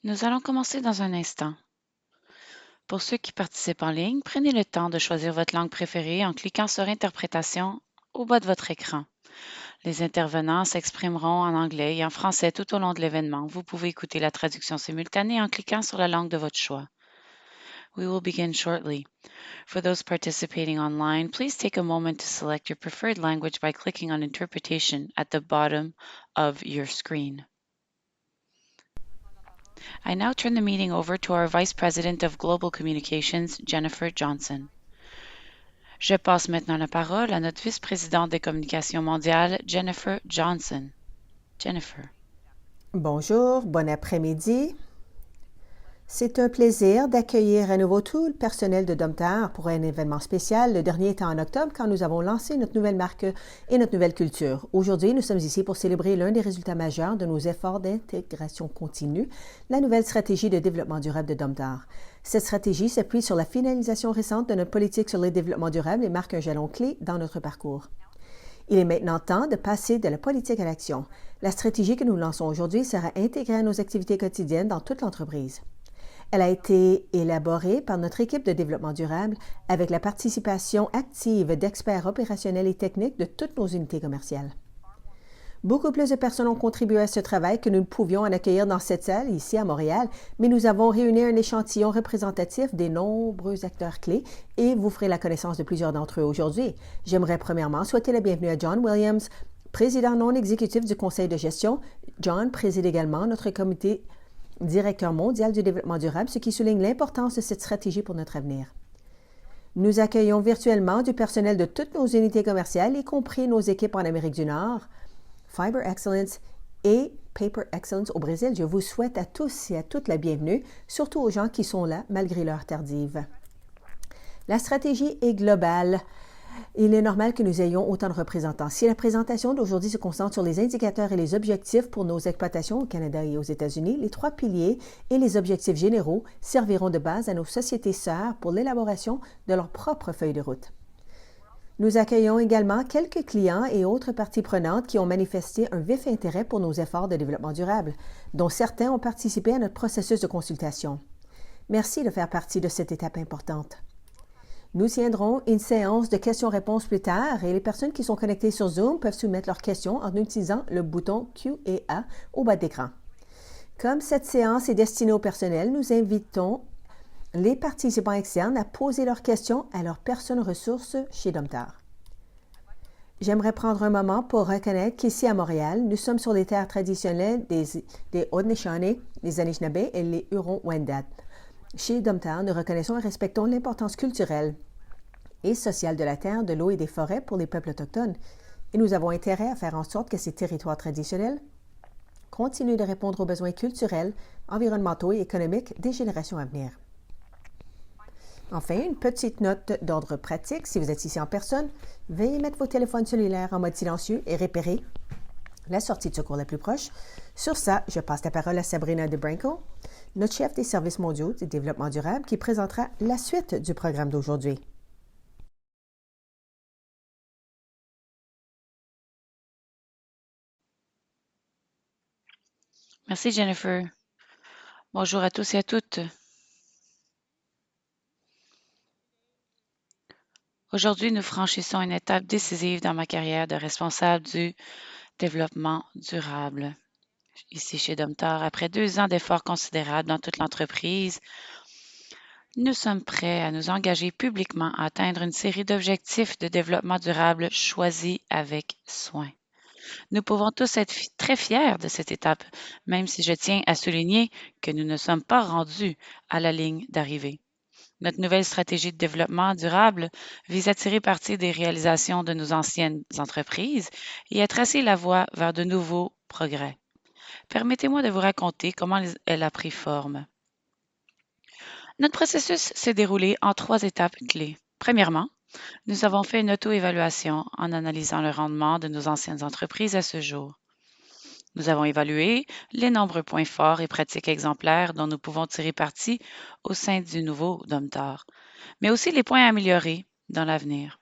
Nous allons commencer dans un instant. Pour ceux qui participent en ligne, prenez le temps de choisir votre langue préférée en cliquant sur Interprétation au bas de votre écran. Les intervenants s'exprimeront en anglais et en français tout au long de l'événement. Vous pouvez écouter la traduction simultanée en cliquant sur la langue de votre choix. We will begin shortly. For those participating online, please take a moment to select your preferred language by clicking on Interpretation at the bottom of your screen. I now turn the meeting over to our Vice President of Global Communications, Jennifer Johnson. Je passe maintenant la parole à notre vice-présidente des communications mondiales, Jennifer Johnson. Jennifer. Bonjour, bon après-midi. C'est un plaisir d'accueillir à nouveau tout le personnel de Domtar pour un événement spécial. Le dernier était en octobre quand nous avons lancé notre nouvelle marque et notre nouvelle culture. Aujourd'hui, nous sommes ici pour célébrer l'un des résultats majeurs de nos efforts d'intégration continue, la nouvelle stratégie de développement durable de Domtar. Cette stratégie s'appuie sur la finalisation récente de notre politique sur le développement durable et marque un jalon clé dans notre parcours. Il est maintenant temps de passer de la politique à l'action. La stratégie que nous lançons aujourd'hui sera intégrée à nos activités quotidiennes dans toute l'entreprise. Elle a été élaborée par notre équipe de développement durable avec la participation active d'experts opérationnels et techniques de toutes nos unités commerciales. Beaucoup plus de personnes ont contribué à ce travail que nous ne pouvions en accueillir dans cette salle, ici à Montréal, mais nous avons réuni un échantillon représentatif des nombreux acteurs clés et vous ferez la connaissance de plusieurs d'entre eux aujourd'hui. J'aimerais premièrement souhaiter la bienvenue à John Williams, président non exécutif du conseil de gestion. John préside également notre comité directeur mondial du développement durable, ce qui souligne l'importance de cette stratégie pour notre avenir. Nous accueillons virtuellement du personnel de toutes nos unités commerciales, y compris nos équipes en Amérique du Nord, Fiber Excellence et Paper Excellence au Brésil. Je vous souhaite à tous et à toutes la bienvenue, surtout aux gens qui sont là malgré l'heure tardive. La stratégie est globale. Il est normal que nous ayons autant de représentants. Si la présentation d'aujourd'hui se concentre sur les indicateurs et les objectifs pour nos exploitations au Canada et aux États-Unis, les 3 piliers et les objectifs généraux serviront de base à nos sociétés sœurs pour l'élaboration de leur propre feuille de route. Nous accueillons également quelques clients et autres parties prenantes qui ont manifesté un vif intérêt pour nos efforts de développement durable, dont certains ont participé à notre processus de consultation. Merci de faire partie de cette étape importante. Nous tiendrons une séance de questions-réponses plus tard et les personnes qui sont connectées sur Zoom peuvent soumettre leurs questions en utilisant le bouton Q&A au bas de l'écran. Comme cette séance est destinée au personnel, nous invitons les participants externes à poser leurs questions à leurs personnes ressources chez Domtar. J'aimerais prendre un moment pour reconnaître qu'ici à Montréal, nous sommes sur les terres traditionnelles des Haudenosaunee, les Anishinaabe et les Hurons-Wendat. Chez Domtar, nous reconnaissons et respectons l'importance culturelle et sociale de la terre, de l'eau et des forêts pour les peuples autochtones. Et nous avons intérêt à faire en sorte que ces territoires traditionnels continuent de répondre aux besoins culturels, environnementaux et économiques des générations à venir. Enfin, une petite note d'ordre pratique. Si vous êtes ici en personne, veuillez mettre vos téléphones cellulaires en mode silencieux et repérer la sortie de secours la plus proche. Sur ça, je passe la parole à Sabrina DeBranco, notre chef des services mondiaux du développement durable, qui présentera la suite du programme d'aujourd'hui. Merci, Jennifer. Bonjour à tous et à toutes. Aujourd'hui, nous franchissons une étape décisive dans ma carrière de responsable du développement durable. Ici chez Domtar, après 2 ans d'efforts considérables dans toute l'entreprise, nous sommes prêts à nous engager publiquement à atteindre une série d'objectifs de développement durable choisis avec soin. Nous pouvons tous être très fiers de cette étape, même si je tiens à souligner que nous ne sommes pas rendus à la ligne d'arrivée. Notre nouvelle stratégie de développement durable vise à tirer parti des réalisations de nos anciennes entreprises et à tracer la voie vers de nouveaux progrès. Permettez-moi de vous raconter comment elle a pris forme. Notre processus s'est déroulé en 3 étapes clés. Premièrement, nous avons fait une auto-évaluation en analysant le rendement de nos anciennes entreprises à ce jour. Nous avons évalué les nombreux points forts et pratiques exemplaires dont nous pouvons tirer parti au sein du nouveau Domtar, mais aussi les points à améliorer dans l'avenir.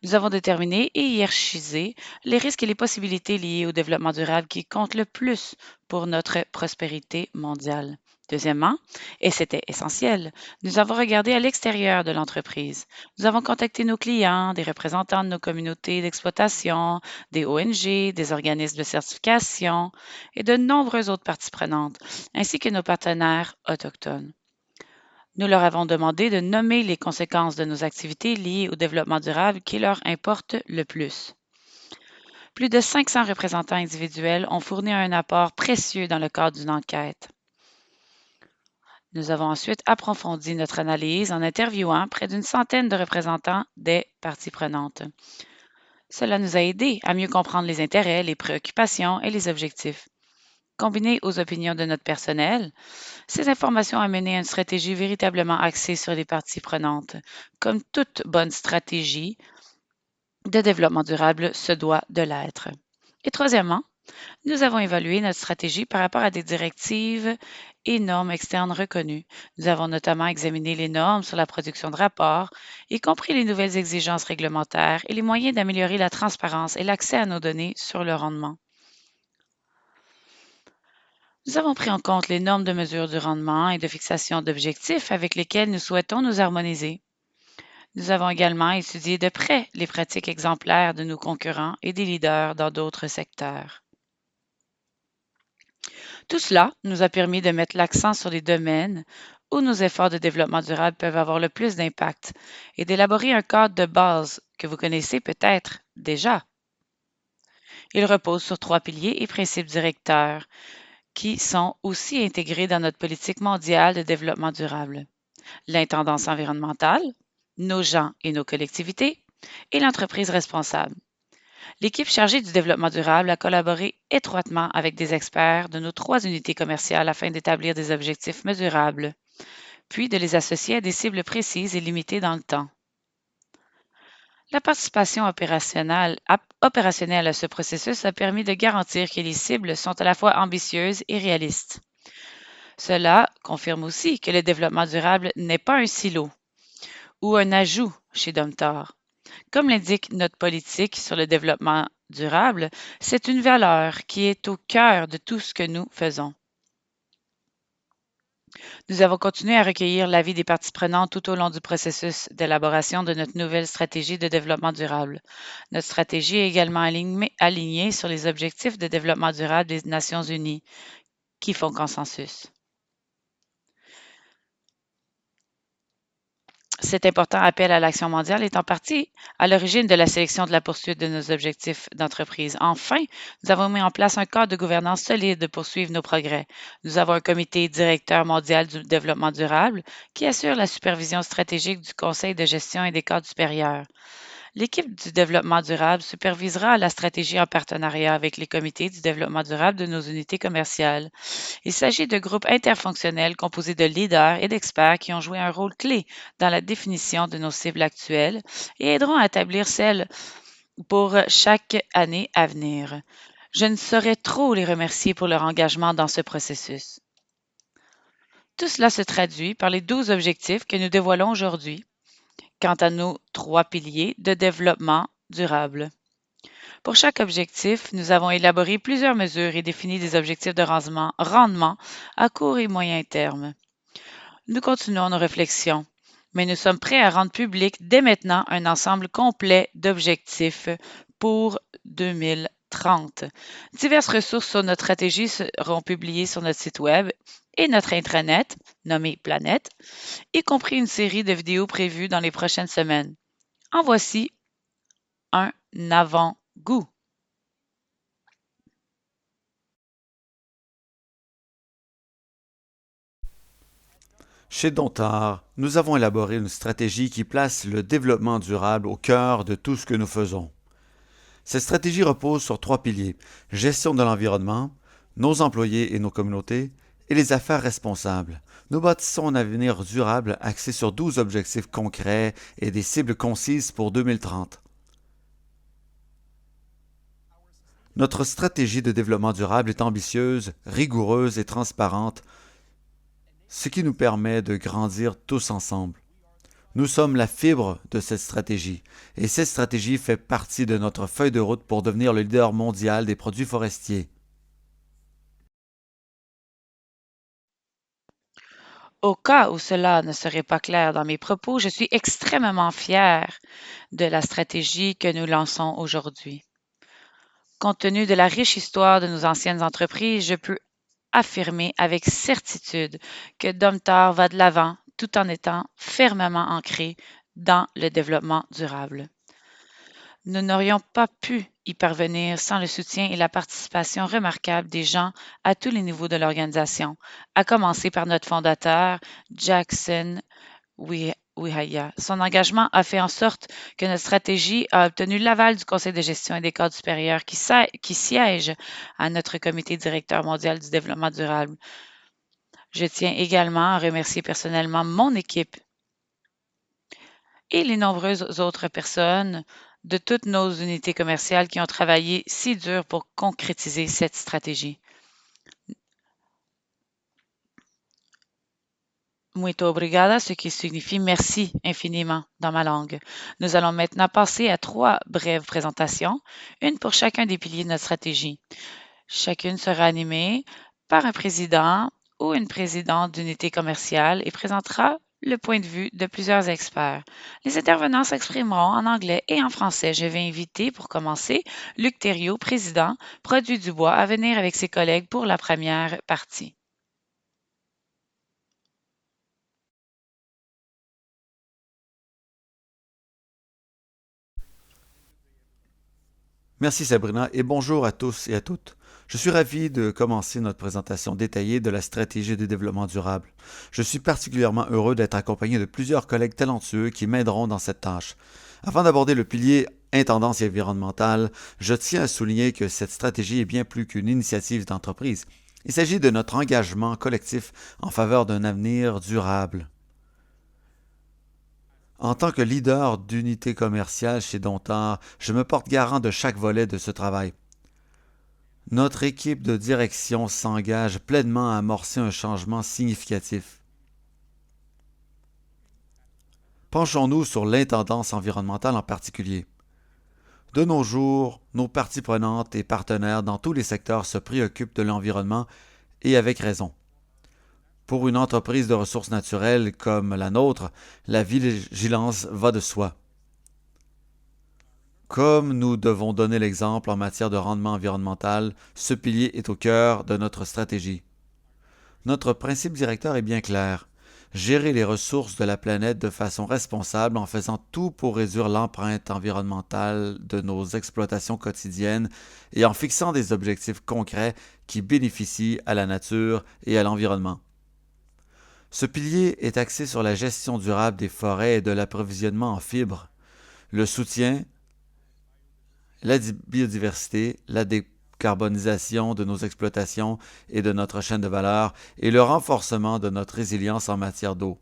Nous avons déterminé et hiérarchisé les risques et les possibilités liées au développement durable qui comptent le plus pour notre prospérité mondiale. Deuxièmement, et c'était essentiel, nous avons regardé à l'extérieur de l'entreprise. Nous avons contacté nos clients, des représentants de nos communautés d'exploitation, des ONG, des organismes de certification et de nombreuses autres parties prenantes, ainsi que nos partenaires autochtones. Nous leur avons demandé de nommer les conséquences de nos activités liées au développement durable qui leur importent le plus. Plus de 500 représentants individuels ont fourni un apport précieux dans le cadre d'une enquête. Nous avons ensuite approfondi notre analyse en interviewant près d'une centaine de représentants des parties prenantes. Cela nous a aidés à mieux comprendre les intérêts, les préoccupations et les objectifs. Combiné aux opinions de notre personnel, ces informations ont mené à une stratégie véritablement axée sur les parties prenantes. Comme toute bonne stratégie de développement durable se doit de l'être. Et troisièmement, nous avons évalué notre stratégie par rapport à des directives et normes externes reconnues. Nous avons notamment examiné les normes sur la production de rapports, y compris les nouvelles exigences réglementaires et les moyens d'améliorer la transparence et l'accès à nos données sur le rendement. Nous avons pris en compte les normes de mesure du rendement et de fixation d'objectifs avec lesquelles nous souhaitons nous harmoniser. Nous avons également étudié de près les pratiques exemplaires de nos concurrents et des leaders dans d'autres secteurs. Tout cela nous a permis de mettre l'accent sur les domaines où nos efforts de développement durable peuvent avoir le plus d'impact et d'élaborer un cadre de base que vous connaissez peut-être déjà. Il repose sur 3 piliers et principes directeurs qui sont aussi intégrés dans notre politique mondiale de développement durable. L'intendance environnementale, nos gens et nos collectivités, et l'entreprise responsable. L'équipe chargée du développement durable a collaboré étroitement avec des experts de nos 3 unités commerciales afin d'établir des objectifs mesurables, puis de les associer à des cibles précises et limitées dans le temps. La participation opérationnelle à ce processus a permis de garantir que les cibles sont à la fois ambitieuses et réalistes. Cela confirme aussi que le développement durable n'est pas un silo ou un ajout chez Domtar. Comme l'indique notre politique sur le développement durable, c'est une valeur qui est au cœur de tout ce que nous faisons. Nous avons continué à recueillir l'avis des parties prenantes tout au long du processus d'élaboration de notre nouvelle stratégie de développement durable. Notre stratégie est également alignée sur les objectifs de développement durable des Nations unies, qui font consensus. Cet important appel à l'action mondiale est en partie à l'origine de la sélection de la poursuite de nos objectifs d'entreprise. Enfin, nous avons mis en place un cadre de gouvernance solide pour suivre nos progrès. Nous avons un comité directeur mondial du développement durable qui assure la supervision stratégique du conseil de gestion et des cadres supérieurs. L'équipe du développement durable supervisera la stratégie en partenariat avec les comités du développement durable de nos unités commerciales. Il s'agit de groupes interfonctionnels composés de leaders et d'experts qui ont joué un rôle clé dans la définition de nos cibles actuelles et aideront à établir celles pour chaque année à venir. Je ne saurais trop les remercier pour leur engagement dans ce processus. Tout cela se traduit par les 12 objectifs que nous dévoilons aujourd'hui quant à nos 3 piliers de développement durable. Pour chaque objectif, nous avons élaboré plusieurs mesures et défini des objectifs de rendement à court et moyen terme. Nous continuons nos réflexions, mais nous sommes prêts à rendre public dès maintenant un ensemble complet d'objectifs pour 2030. Diverses ressources sur notre stratégie seront publiées sur notre site Web et notre intranet, nommé Planète, y compris une série de vidéos prévues dans les prochaines semaines. En voici un avant-goût. Chez Domtar, nous avons élaboré une stratégie qui place le développement durable au cœur de tout ce que nous faisons. Cette stratégie repose sur 3 piliers: gestion de l'environnement, nos employés et nos communautés, et les affaires responsables. Nous bâtissons un avenir durable axé sur 12 objectifs concrets et des cibles concises pour 2030. Notre stratégie de développement durable est ambitieuse, rigoureuse et transparente, ce qui nous permet de grandir tous ensemble. Nous sommes la fibre de cette stratégie, et cette stratégie fait partie de notre feuille de route pour devenir le leader mondial des produits forestiers. Au cas où cela ne serait pas clair dans mes propos, je suis extrêmement fière de la stratégie que nous lançons aujourd'hui. Compte tenu de la riche histoire de nos anciennes entreprises, je peux affirmer avec certitude que Domtar va de l'avant tout en étant fermement ancré dans le développement durable. Nous n'aurions pas pu y parvenir sans le soutien et la participation remarquable des gens à tous les niveaux de l'organisation, à commencer par notre fondateur, Jackson Wihaya. Son engagement a fait en sorte que notre stratégie a obtenu l'aval du Conseil de gestion et des cadres supérieurs qui siègent à notre comité directeur mondial du développement durable. Je tiens également à remercier personnellement mon équipe et les nombreuses autres personnes de toutes nos unités commerciales qui ont travaillé si dur pour concrétiser cette stratégie. Muito obrigada, ce qui signifie merci infiniment dans ma langue. Nous allons maintenant passer à 3 brèves présentations, une pour chacun des piliers de notre stratégie. Chacune sera animée par un président ou une présidente d'unité commerciale et présentera le point de vue de plusieurs experts. Les intervenants s'exprimeront en anglais et en français. Je vais inviter, pour commencer, Luc Thériault, président, Produits du bois, à venir avec ses collègues pour la première partie. Merci Sabrina et bonjour à tous et à toutes. Je suis ravi de commencer notre présentation détaillée de la stratégie de développement durable. Je suis particulièrement heureux d'être accompagné de plusieurs collègues talentueux qui m'aideront dans cette tâche. Avant d'aborder le pilier intendance environnementale, je tiens à souligner que cette stratégie est bien plus qu'une initiative d'entreprise. Il s'agit de notre engagement collectif en faveur d'un avenir durable. En tant que leader d'unité commerciale chez Domtar, je me porte garant de chaque volet de ce travail. Notre équipe de direction s'engage pleinement à amorcer un changement significatif. Penchons-nous sur l'intendance environnementale en particulier. De nos jours, nos parties prenantes et partenaires dans tous les secteurs se préoccupent de l'environnement et avec raison. Pour une entreprise de ressources naturelles comme la nôtre, la vigilance va de soi. Comme nous devons donner l'exemple en matière de rendement environnemental, ce pilier est au cœur de notre stratégie. Notre principe directeur est bien clair. Gérer les ressources de la planète de façon responsable en faisant tout pour réduire l'empreinte environnementale de nos exploitations quotidiennes et en fixant des objectifs concrets qui bénéficient à la nature et à l'environnement. Ce pilier est axé sur la gestion durable des forêts et de l'approvisionnement en fibres, le soutien, la biodiversité, la décarbonisation de nos exploitations et de notre chaîne de valeur et le renforcement de notre résilience en matière d'eau.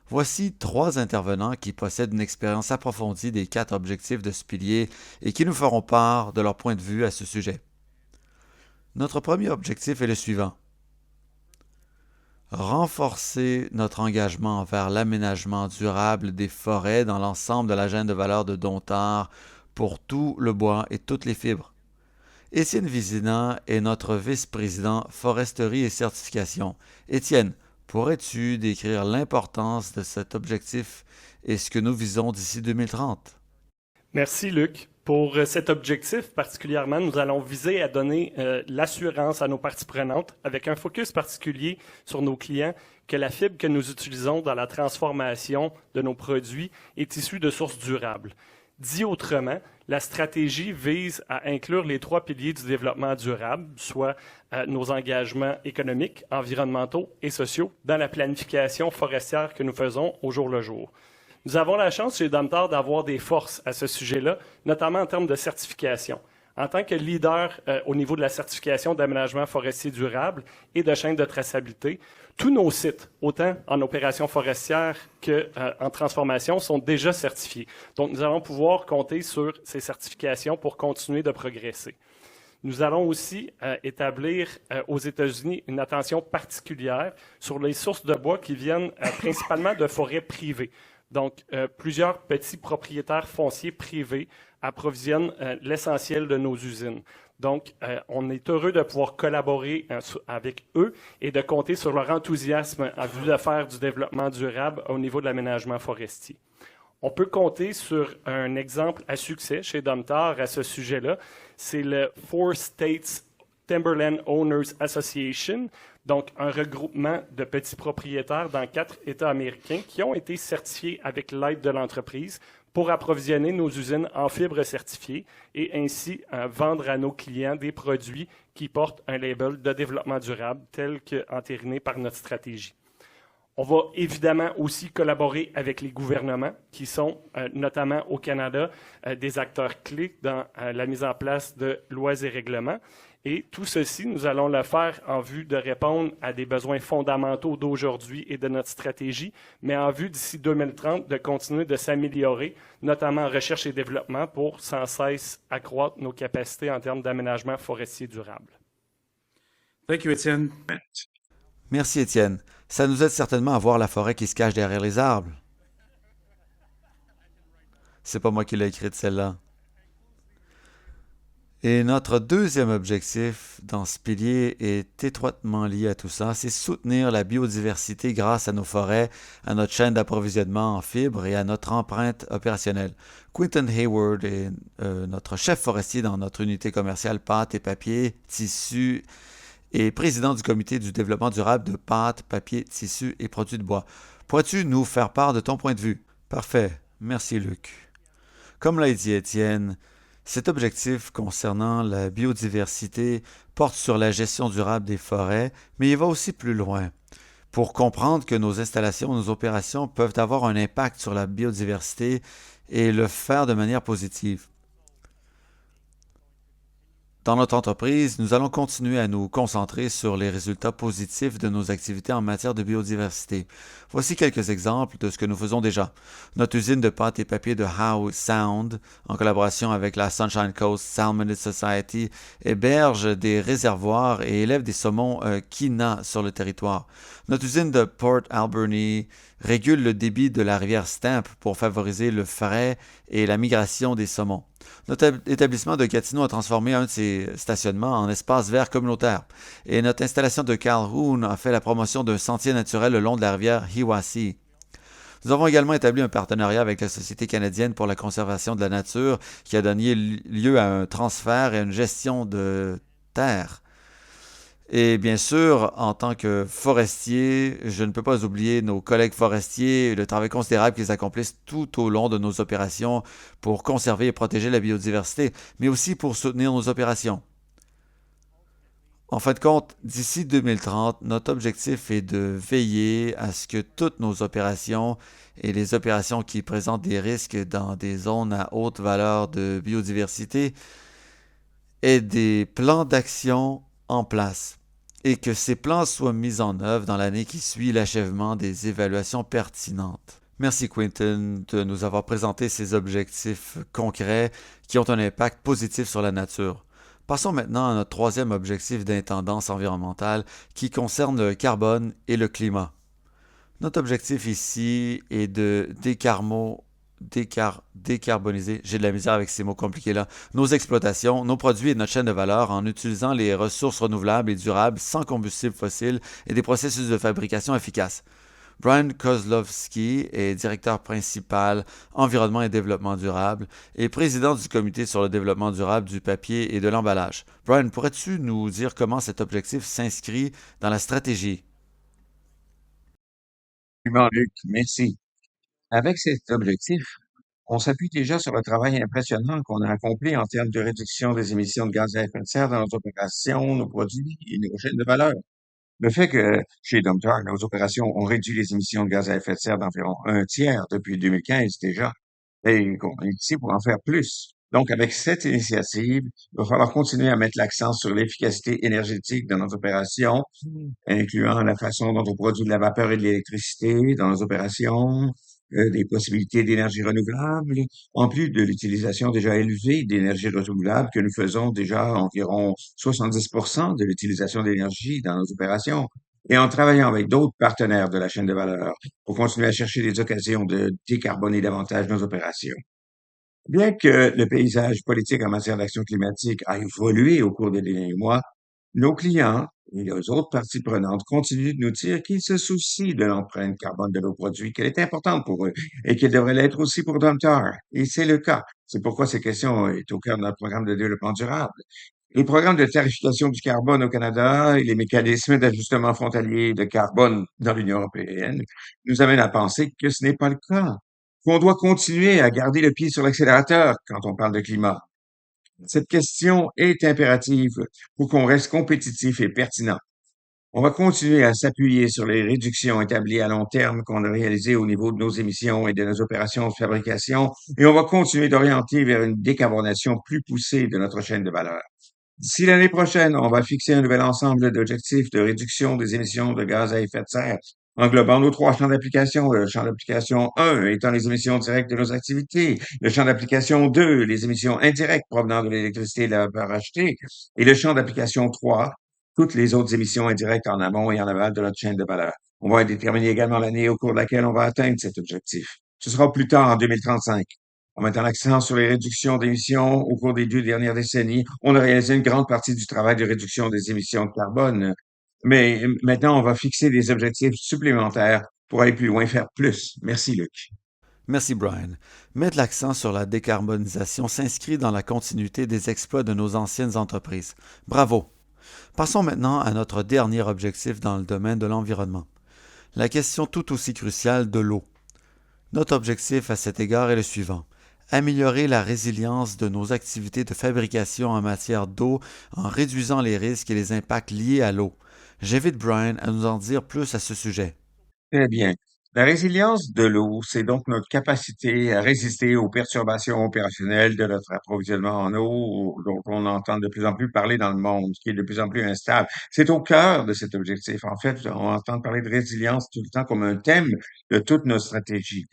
Voici 3 intervenants qui possèdent une expérience approfondie des 4 objectifs de ce pilier et qui nous feront part de leur point de vue à ce sujet. Notre premier objectif est le suivant. Renforcer notre engagement envers l'aménagement durable des forêts dans l'ensemble de la chaîne de valeur de Domtar pour tout le bois et toutes les fibres. Étienne Vizina est notre vice-président foresterie et certification. Étienne, pourrais-tu décrire l'importance de cet objectif et ce que nous visons d'ici 2030? Merci Luc. Pour cet objectif particulièrement, nous allons viser à donner l'assurance à nos parties prenantes avec un focus particulier sur nos clients que la fibre que nous utilisons dans la transformation de nos produits est issue de sources durables. Dit autrement, la stratégie vise à inclure les 3 piliers du développement durable, soit nos engagements économiques, environnementaux et sociaux, dans la planification forestière que nous faisons au jour le jour. Nous avons la chance chez Domtar d'avoir des forces à ce sujet-là, notamment en termes de certification. En tant que leader au niveau de la certification d'aménagement forestier durable et de chaîne de traçabilité, tous nos sites, autant en opération forestière qu'en transformation, sont déjà certifiés. Donc, nous allons pouvoir compter sur ces certifications pour continuer de progresser. Nous allons aussi établir aux États-Unis une attention particulière sur les sources de bois qui viennent principalement de forêts privées. Donc, plusieurs petits propriétaires fonciers privés approvisionnent l'essentiel de nos usines. Donc, on est heureux de pouvoir collaborer avec eux et de compter sur leur enthousiasme en vue de faire du développement durable au niveau de l'aménagement forestier. On peut compter sur un exemple à succès chez Domtar à ce sujet-là. C'est le Four States Timberland Owners Association, donc un regroupement de petits propriétaires dans 4 États américains qui ont été certifiés avec l'aide de l'entreprise pour approvisionner nos usines en fibres certifiées et ainsi vendre à nos clients des produits qui portent un label de développement durable tel qu'entériné par notre stratégie. On va évidemment aussi collaborer avec les gouvernements qui sont, notamment au Canada, des acteurs clés dans la mise en place de lois et règlements. Et tout ceci, nous allons le faire en vue de répondre à des besoins fondamentaux d'aujourd'hui et de notre stratégie, mais en vue d'ici 2030 de continuer de s'améliorer, notamment en recherche et développement, pour sans cesse accroître nos capacités en termes d'aménagement forestier durable. Thank you, Étienne. Merci Étienne. Ça nous aide certainement à voir la forêt qui se cache derrière les arbres. C'est pas moi qui l'ai écrite celle-là. Et notre deuxième objectif dans ce pilier est étroitement lié à tout ça, c'est soutenir la biodiversité grâce à nos forêts, à notre chaîne d'approvisionnement en fibres et à notre empreinte opérationnelle. Quinton Hayward est notre chef forestier dans notre unité commerciale pâtes et papier, tissus et président du comité du développement durable de pâtes, papier, tissus et produits de bois. Pourrais-tu nous faire part de ton point de vue? Parfait. Merci Luc. Comme l'a dit Étienne, cet objectif concernant la biodiversité porte sur la gestion durable des forêts, mais il va aussi plus loin. Pour comprendre que nos installations, nos opérations peuvent avoir un impact sur la biodiversité et le faire de manière positive. Dans notre entreprise, nous allons continuer à nous concentrer sur les résultats positifs de nos activités en matière de biodiversité. Voici quelques exemples de ce que nous faisons déjà. Notre usine de pâtes et papier de Howe Sound, en collaboration avec la Sunshine Coast Salmonid Society, héberge des réservoirs et élève des saumons Kina sur le territoire. Notre usine de Port Alberni régule le débit de la rivière Stamp pour favoriser le frais et la migration des saumons. Notre établissement de Gatineau a transformé un de ses stationnements en espace vert communautaire. Et notre installation de Calhoun a fait la promotion d'un sentier naturel le long de la rivière Hiwassee. Nous avons également établi un partenariat avec la Société canadienne pour la conservation de la nature qui a donné lieu à un transfert et à une gestion de terre. Et bien sûr, en tant que forestier, je ne peux pas oublier nos collègues forestiers et le travail considérable qu'ils accomplissent tout au long de nos opérations pour conserver et protéger la biodiversité, mais aussi pour soutenir nos opérations. En fin de compte, d'ici 2030, notre objectif est de veiller à ce que toutes nos opérations et les opérations qui présentent des risques dans des zones à haute valeur de biodiversité aient des plans d'action en place et que ces plans soient mis en œuvre dans l'année qui suit l'achèvement des évaluations pertinentes. Merci Quinton de nous avoir présenté ces objectifs concrets qui ont un impact positif sur la nature. Passons maintenant à notre troisième objectif d'intendance environnementale qui concerne le carbone et le climat. Notre objectif ici est de décarboniser, j'ai de la misère avec ces mots compliqués-là, nos exploitations, nos produits et notre chaîne de valeur en utilisant les ressources renouvelables et durables sans combustible fossile et des processus de fabrication efficaces. Brian Kozlowski est directeur principal environnement et développement durable et président du comité sur le développement durable du papier et de l'emballage. Brian, pourrais-tu nous dire comment cet objectif s'inscrit dans la stratégie? Absolument, Luc, merci. Avec cet objectif, on s'appuie déjà sur le travail impressionnant qu'on a accompli en termes de réduction des émissions de gaz à effet de serre dans nos opérations, nos produits et nos chaînes de valeur. Le fait que chez Domtar, nos opérations ont réduit les émissions de gaz à effet de serre d'environ un tiers depuis 2015 déjà, et qu'on est ici pour en faire plus. Donc, avec cette initiative, il va falloir continuer à mettre l'accent sur l'efficacité énergétique de nos opérations, incluant la façon dont on produit de la vapeur et de l'électricité dans nos opérations, des possibilités d'énergie renouvelable, en plus de l'utilisation déjà élevée d'énergie renouvelable que nous faisons déjà environ 70% de l'utilisation d'énergie dans nos opérations. et en travaillant avec d'autres partenaires de la chaîne de valeur pour continuer à chercher des occasions de décarboner davantage nos opérations. Bien que le paysage politique en matière d'action climatique a évolué au cours des derniers mois, nos clients et les autres parties prenantes continuent de nous dire qu'ils se soucient de l'empreinte carbone de nos produits, qu'elle est importante pour eux et qu'elle devrait l'être aussi pour Domtar. Et c'est le cas. C'est pourquoi ces questions est au cœur de notre programme de développement durable. Les programmes de tarification du carbone au Canada et les mécanismes d'ajustement frontalier de carbone dans l'Union européenne nous amènent à penser que ce n'est pas le cas, qu'on doit continuer à garder le pied sur l'accélérateur quand on parle de climat. Cette question est impérative pour qu'on reste compétitif et pertinent. On va continuer à s'appuyer sur les réductions établies à long terme qu'on a réalisées au niveau de nos émissions et de nos opérations de fabrication, et on va continuer d'orienter vers une décarbonation plus poussée de notre chaîne de valeur. D'ici l'année prochaine, on va fixer un nouvel ensemble d'objectifs de réduction des émissions de gaz à effet de serre, englobant nos 3 champs d'application. Le champ d'application 1 étant les émissions directes de nos activités, le champ d'application 2, les émissions indirectes provenant de l'électricité et de la vapeur achetée, et le champ d'application 3, toutes les autres émissions indirectes en amont et en aval de notre chaîne de valeur. On va déterminer également l'année au cours de laquelle on va atteindre cet objectif. Ce sera plus tard en 2035. En mettant l'accent sur les réductions d'émissions au cours des 2 dernières décennies, on a réalisé une grande partie du travail de réduction des émissions de carbone. Mais maintenant, on va fixer des objectifs supplémentaires pour aller plus loin, faire plus. Merci, Luc. Merci Brian. Mettre l'accent sur la décarbonisation s'inscrit dans la continuité des exploits de nos anciennes entreprises. Bravo! Passons maintenant à notre dernier objectif dans le domaine de l'environnement. La question tout aussi cruciale de l'eau. Notre objectif à cet égard est le suivant. Améliorer la résilience de nos activités de fabrication en matière d'eau en réduisant les risques et les impacts liés à l'eau. J'invite Brian à nous en dire plus à ce sujet. Très bien. La résilience de l'eau, c'est donc notre capacité à résister aux perturbations opérationnelles de notre approvisionnement en eau, dont on entend de plus en plus parler dans le monde, qui est de plus en plus instable. C'est au cœur de cet objectif. En fait, on entend parler de résilience tout le temps comme un thème de toute notre stratégie.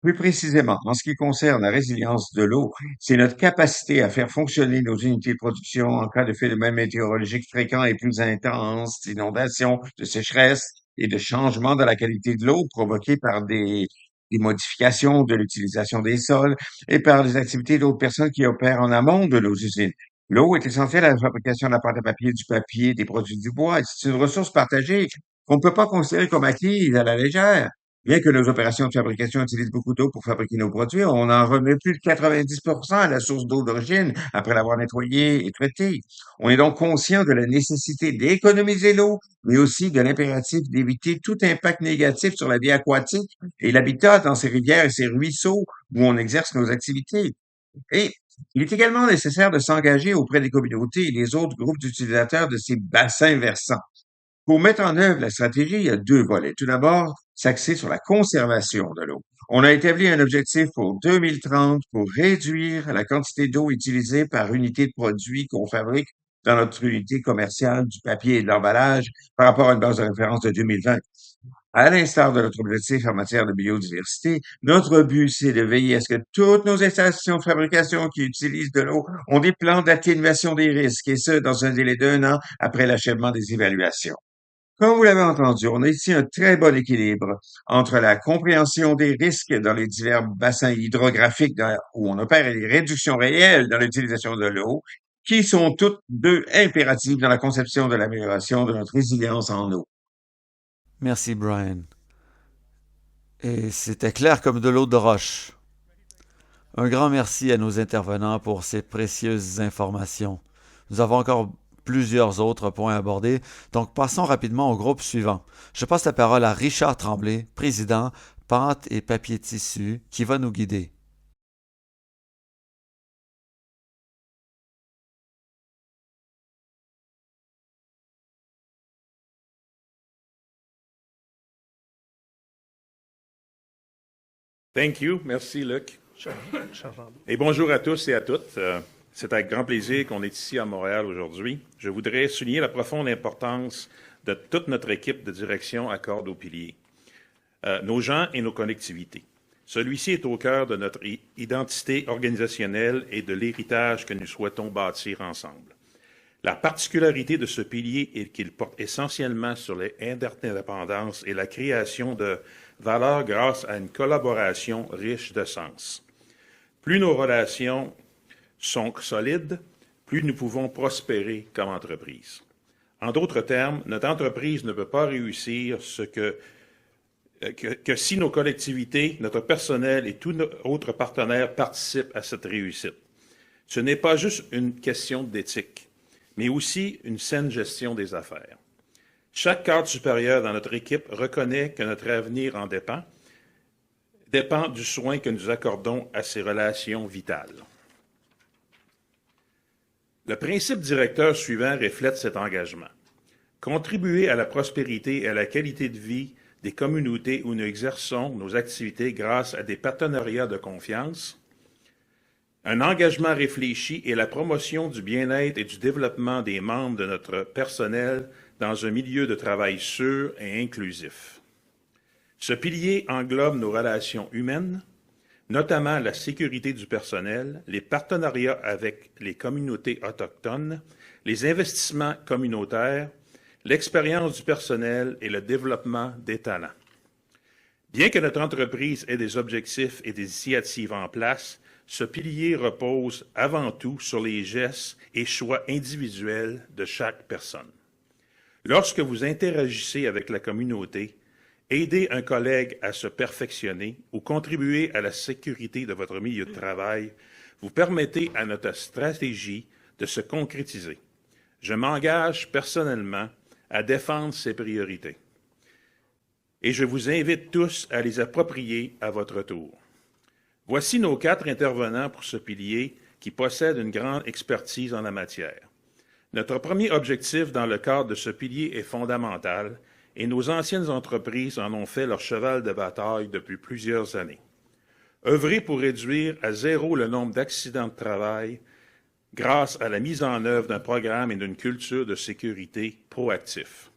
Plus précisément, en ce qui concerne la résilience de l'eau, c'est notre capacité à faire fonctionner nos unités de production en cas de phénomènes météorologiques fréquents et plus intenses, d'inondations, de sécheresse et de changement de la qualité de l'eau provoqués par des modifications de l'utilisation des sols et par les activités d'autres personnes qui opèrent en amont de nos usines. L'eau est essentielle à la fabrication de la pâte à papier, du papier, des produits du bois. Et c'est une ressource partagée qu'on ne peut pas considérer comme acquise à la légère. Bien que nos opérations de fabrication utilisent beaucoup d'eau pour fabriquer nos produits, on en remet plus de 90% à la source d'eau d'origine après l'avoir nettoyée et traitée. On est donc conscient de la nécessité d'économiser l'eau, mais aussi de l'impératif d'éviter tout impact négatif sur la vie aquatique et l'habitat dans ces rivières et ces ruisseaux où on exerce nos activités. Et il est également nécessaire de s'engager auprès des communautés et des autres groupes d'utilisateurs de ces bassins versants. Pour mettre en œuvre la stratégie, il y a 2 volets. Tout d'abord, s'axer sur la conservation de l'eau. On a établi un objectif pour 2030 pour réduire la quantité d'eau utilisée par unité de produit qu'on fabrique dans notre unité commerciale du papier et de l'emballage par rapport à une base de référence de 2020. À l'instar de notre objectif en matière de biodiversité, notre but, c'est de veiller à ce que toutes nos installations de fabrication qui utilisent de l'eau ont des plans d'atténuation des risques, et ce, dans un délai d'1 an après l'achèvement des évaluations. Comme vous l'avez entendu, on a ici un très bon équilibre entre la compréhension des risques dans les divers bassins hydrographiques où on opère et les réductions réelles dans l'utilisation de l'eau, qui sont toutes deux impératives dans la conception de l'amélioration de notre résilience en eau. Merci Brian. Et c'était clair comme de l'eau de roche. Un grand merci à nos intervenants pour ces précieuses informations. Nous avons encore plusieurs autres points à aborder, donc passons rapidement au groupe suivant. Je passe la parole à Richard Tremblay, président Pâte et Papier Tissu, qui va nous guider. Thank you. Merci, Luc. Et bonjour à tous et à toutes. C'est avec grand plaisir qu'on est ici à Montréal aujourd'hui. Je voudrais souligner la profonde importance de toute notre équipe de direction à cordes aux piliers, nos gens et nos collectivités. Celui-ci est au cœur de notre identité organisationnelle et de l'héritage que nous souhaitons bâtir ensemble. La particularité de ce pilier est qu'il porte essentiellement sur l'interdépendance et la création de valeur grâce à une collaboration riche de sens. Plus nos relations sont solides, plus nous pouvons prospérer comme entreprise. En d'autres termes, notre entreprise ne peut pas réussir que si nos collectivités, notre personnel et tous nos autres partenaires participent à cette réussite. Ce n'est pas juste une question d'éthique, mais aussi une saine gestion des affaires. Chaque cadre supérieur dans notre équipe reconnaît que notre avenir en dépend du soin que nous accordons à ces relations vitales. Le principe directeur suivant reflète cet engagement. Contribuer à la prospérité et à la qualité de vie des communautés où nous exerçons nos activités grâce à des partenariats de confiance, un engagement réfléchi et la promotion du bien-être et du développement des membres de notre personnel dans un milieu de travail sûr et inclusif. Ce pilier englobe nos relations humaines, notamment la sécurité du personnel, les partenariats avec les communautés autochtones, les investissements communautaires, l'expérience du personnel et le développement des talents. Bien que notre entreprise ait des objectifs et des initiatives en place, ce pilier repose avant tout sur les gestes et choix individuels de chaque personne. Lorsque vous interagissez avec la communauté, aidez un collègue à se perfectionner ou contribuez à la sécurité de votre milieu de travail, vous permettez à notre stratégie de se concrétiser. Je m'engage personnellement à défendre ces priorités. Et je vous invite tous à les approprier à votre tour. Voici nos 4 intervenants pour ce pilier qui possèdent une grande expertise en la matière. Notre premier objectif dans le cadre de ce pilier est fondamental et nos anciennes entreprises en ont fait leur cheval de bataille depuis plusieurs années. Œuvrer pour réduire à 0 le nombre d'accidents de travail grâce à la mise en œuvre d'un programme et d'une culture de sécurité proactif.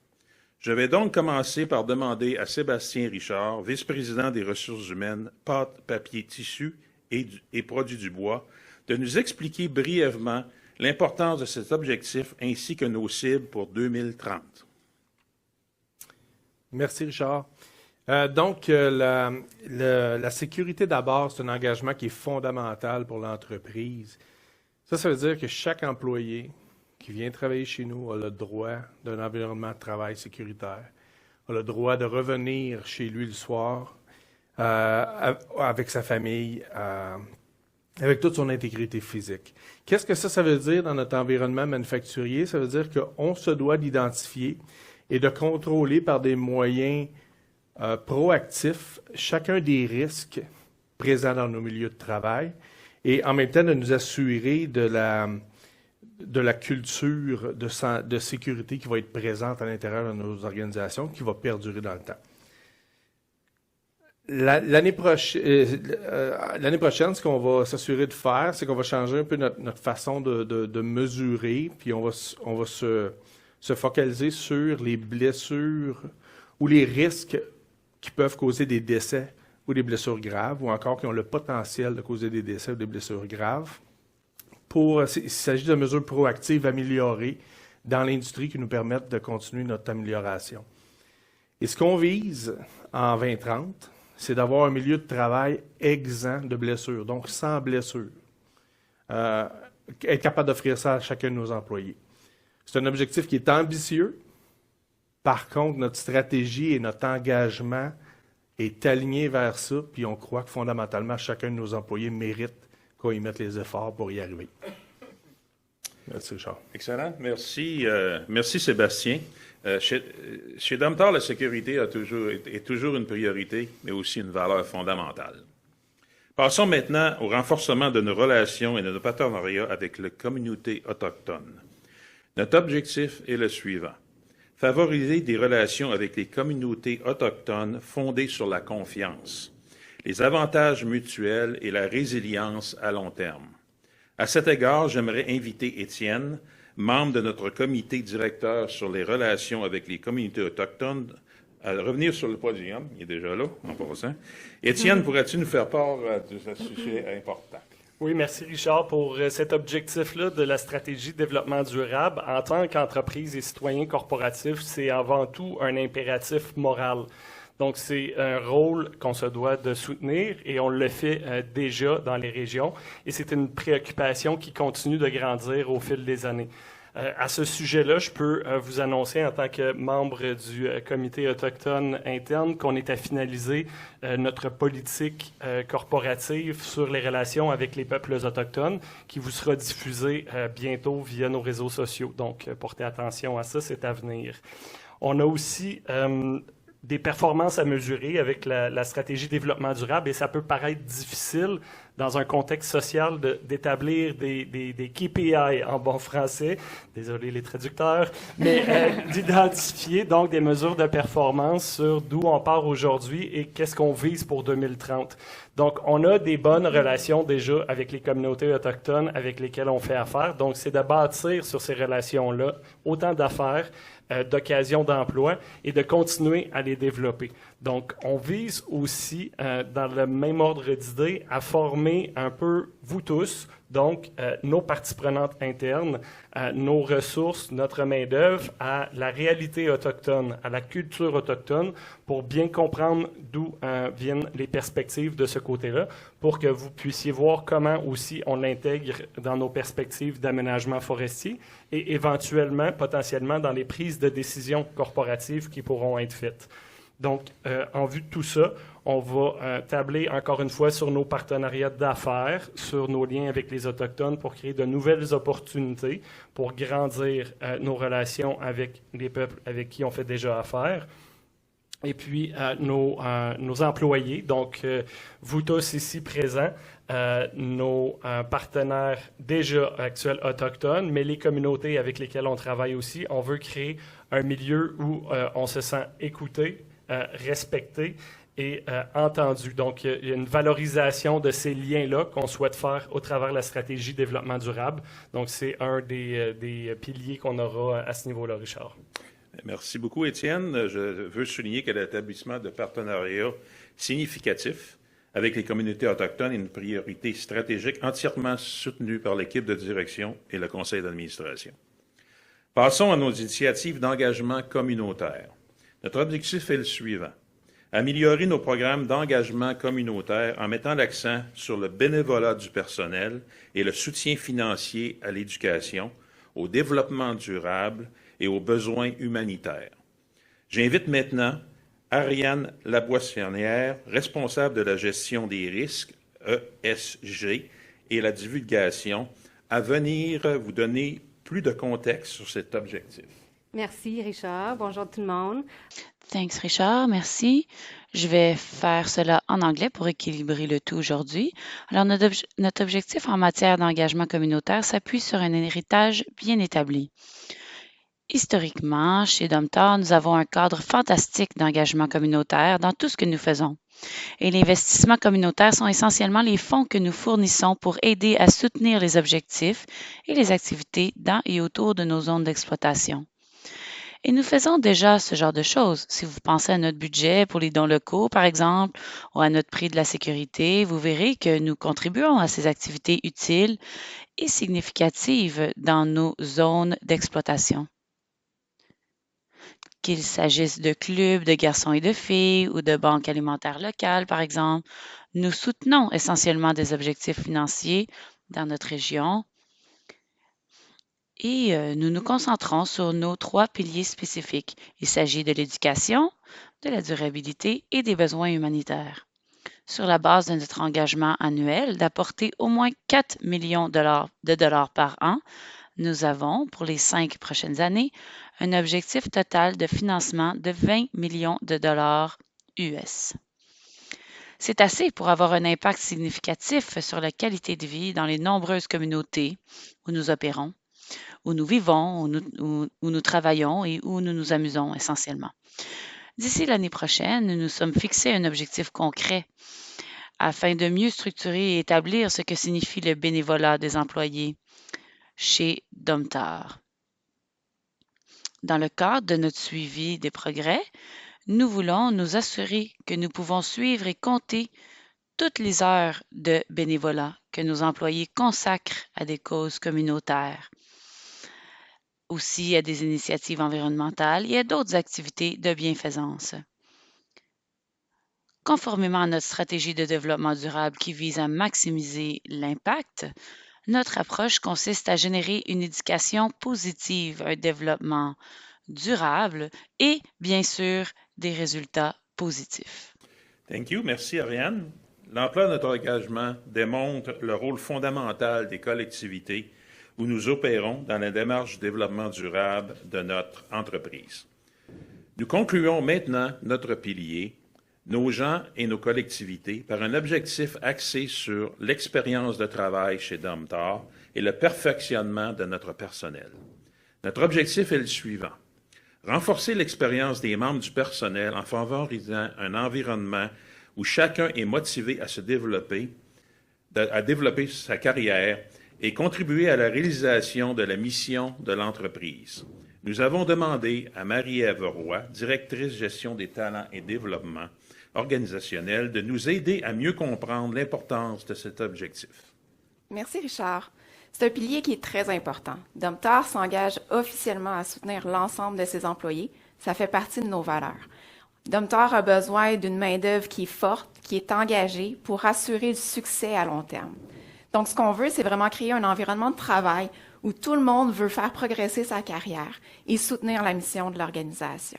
Je vais donc commencer par demander à Sébastien Richard, vice-président des ressources humaines, pâte, papier, tissu et produits du bois, de nous expliquer brièvement l'importance de cet objectif ainsi que nos cibles pour 2030. Merci, Richard. La sécurité d'abord, c'est un engagement qui est fondamental pour l'entreprise. Ça veut dire que chaque employé qui vient travailler chez nous a le droit d'un environnement de travail sécuritaire, a le droit de revenir chez lui le soir avec sa famille, avec toute son intégrité physique. Qu'est-ce que ça veut dire dans notre environnement manufacturier? Ça veut dire qu'on se doit d'identifier et de contrôler par des moyens proactifs chacun des risques présents dans nos milieux de travail et en même temps de nous assurer de la culture de sécurité qui va être présente à l'intérieur de nos organisations, qui va perdurer dans le temps. L'année prochaine, ce qu'on va s'assurer de faire, c'est qu'on va changer un peu notre façon de mesurer, puis on va se focaliser sur les blessures ou les risques qui peuvent causer des décès ou des blessures graves, ou encore qui ont le potentiel de causer des décès ou des blessures graves. Il s'agit de mesures proactives améliorées dans l'industrie qui nous permettent de continuer notre amélioration. Et ce qu'on vise en 2030, c'est d'avoir un milieu de travail exempt de blessures, donc sans blessures. Être capable d'offrir ça à chacun de nos employés. C'est un objectif qui est ambitieux. Par contre, notre stratégie et notre engagement est aligné vers ça, puis on croit que fondamentalement, chacun de nos employés mérite qu'on y mette les efforts pour y arriver. Merci, Richard. Excellent. Merci, merci Sébastien. Chez Domtar, la sécurité est toujours une priorité, mais aussi une valeur fondamentale. Passons maintenant au renforcement de nos relations et de nos partenariats avec les communautés autochtones. Notre objectif est le suivant. Favoriser des relations avec les communautés autochtones fondées sur la confiance, les avantages mutuels et la résilience à long terme. À cet égard, j'aimerais inviter Étienne, membre de notre comité directeur sur les relations avec les communautés autochtones, à revenir sur le podium. Il est déjà là, en passant. Étienne, pourrais-tu nous faire part de ce sujet important? Oui, merci Richard pour cet objectif-là de la stratégie de développement durable. En tant qu'entreprise et citoyen corporatif, c'est avant tout un impératif moral. Donc, c'est un rôle qu'on se doit de soutenir et on le fait déjà dans les régions. Et c'est une préoccupation qui continue de grandir au fil des années. À ce sujet-là, je peux vous annoncer en tant que membre du comité autochtone interne qu'on est à finaliser notre politique corporative sur les relations avec les peuples autochtones qui vous sera diffusée bientôt via nos réseaux sociaux. Donc, portez attention à ça, c'est à venir. On a aussi des performances à mesurer avec la stratégie développement durable et ça peut paraître difficile dans un contexte social d'établir des KPI en bon français, désolé les traducteurs, mais d'identifier donc des mesures de performance sur d'où on part aujourd'hui et qu'est-ce qu'on vise pour 2030. Donc, on a des bonnes relations déjà avec les communautés autochtones avec lesquelles on fait affaire. Donc, c'est de bâtir sur ces relations-là autant d'affaires, d'occasions d'emploi et de continuer à les développer. Donc, on vise aussi, dans le même ordre d'idées, à former un peu vous tous, donc nos parties prenantes internes, nos ressources, notre main-d'œuvre à la réalité autochtone, à la culture autochtone, pour bien comprendre d'où viennent les perspectives de ce côté-là, pour que vous puissiez voir comment aussi on l'intègre dans nos perspectives d'aménagement forestier et éventuellement, potentiellement, dans les prises de décisions corporatives qui pourront être faites. Donc, en vue de tout ça, on va tabler encore une fois sur nos partenariats d'affaires, sur nos liens avec les Autochtones pour créer de nouvelles opportunités, pour grandir nos relations avec les peuples avec qui on fait déjà affaire. Et puis, nos employés, donc vous tous ici présents, nos partenaires déjà actuels autochtones, mais les communautés avec lesquelles on travaille aussi, on veut créer un milieu où on se sent écouté, respecté et entendu. Donc, il y a une valorisation de ces liens-là qu'on souhaite faire au travers de la stratégie développement durable. Donc, c'est un des piliers qu'on aura à ce niveau-là, Richard. Merci beaucoup, Étienne. Je veux souligner que l'établissement de partenariats significatifs avec les communautés autochtones est une priorité stratégique entièrement soutenue par l'équipe de direction et le conseil d'administration. Passons à nos initiatives d'engagement communautaire. Notre objectif est le suivant. Améliorer nos programmes d'engagement communautaire en mettant l'accent sur le bénévolat du personnel et le soutien financier à l'éducation, au développement durable et aux besoins humanitaires. J'invite maintenant Ariane Laboissonnière, responsable de la gestion des risques, ESG, et la divulgation, à venir vous donner plus de contexte sur cet objectif. Merci, Richard. Bonjour tout le monde. Thanks, Richard. Merci. Je vais faire cela en anglais pour équilibrer le tout aujourd'hui. Alors, notre objectif en matière d'engagement communautaire s'appuie sur un héritage bien établi. Historiquement, chez Domtar, nous avons un cadre fantastique d'engagement communautaire dans tout ce que nous faisons. Et les investissements communautaires sont essentiellement les fonds que nous fournissons pour aider à soutenir les objectifs et les activités dans et autour de nos zones d'exploitation. Et nous faisons déjà ce genre de choses. Si vous pensez à notre budget pour les dons locaux, par exemple, ou à notre prix de la sécurité, vous verrez que nous contribuons à ces activités utiles et significatives dans nos zones d'exploitation. Qu'il s'agisse de clubs de garçons et de filles ou de banques alimentaires locales, par exemple, nous soutenons essentiellement des objectifs financiers dans notre région et nous nous concentrons sur nos 3 piliers spécifiques. Il s'agit de l'éducation, de la durabilité et des besoins humanitaires. Sur la base de notre engagement annuel d'apporter au moins 4 millions de dollars par an, nous avons, pour les 5 prochaines années, un objectif total de financement de 20 millions de dollars US. C'est assez pour avoir un impact significatif sur la qualité de vie dans les nombreuses communautés où nous opérons, où nous vivons, où nous travaillons et où nous nous amusons essentiellement. D'ici l'année prochaine, nous nous sommes fixés un objectif concret afin de mieux structurer et établir ce que signifie le bénévolat des employés chez Domtar. Dans le cadre de notre suivi des progrès, nous voulons nous assurer que nous pouvons suivre et compter toutes les heures de bénévolat que nos employés consacrent à des causes communautaires, aussi à des initiatives environnementales et à d'autres activités de bienfaisance. Conformément à notre stratégie de développement durable qui vise à maximiser l'impact, notre approche consiste à générer une éducation positive, un développement durable et, bien sûr, des résultats positifs. Thank you. Merci, Ariane. L'ampleur de notre engagement démontre le rôle fondamental des collectivités où nous opérons dans la démarche de développement durable de notre entreprise. Nous concluons maintenant notre pilier, nos gens et nos collectivités, par un objectif axé sur l'expérience de travail chez Domtar et le perfectionnement de notre personnel. Notre objectif est le suivant. Renforcer l'expérience des membres du personnel en favorisant un environnement où chacun est motivé à se développer, à développer sa carrière et contribuer à la réalisation de la mission de l'entreprise. Nous avons demandé à Marie-Ève Roy, directrice gestion des talents et développement organisationnel, de nous aider à mieux comprendre l'importance de cet objectif. Merci, Richard. C'est un pilier qui est très important. Domtar s'engage officiellement à soutenir l'ensemble de ses employés. Ça fait partie de nos valeurs. Domtar a besoin d'une main-d'œuvre qui est forte, qui est engagée pour assurer le succès à long terme. Donc, ce qu'on veut, c'est vraiment créer un environnement de travail où tout le monde veut faire progresser sa carrière et soutenir la mission de l'organisation.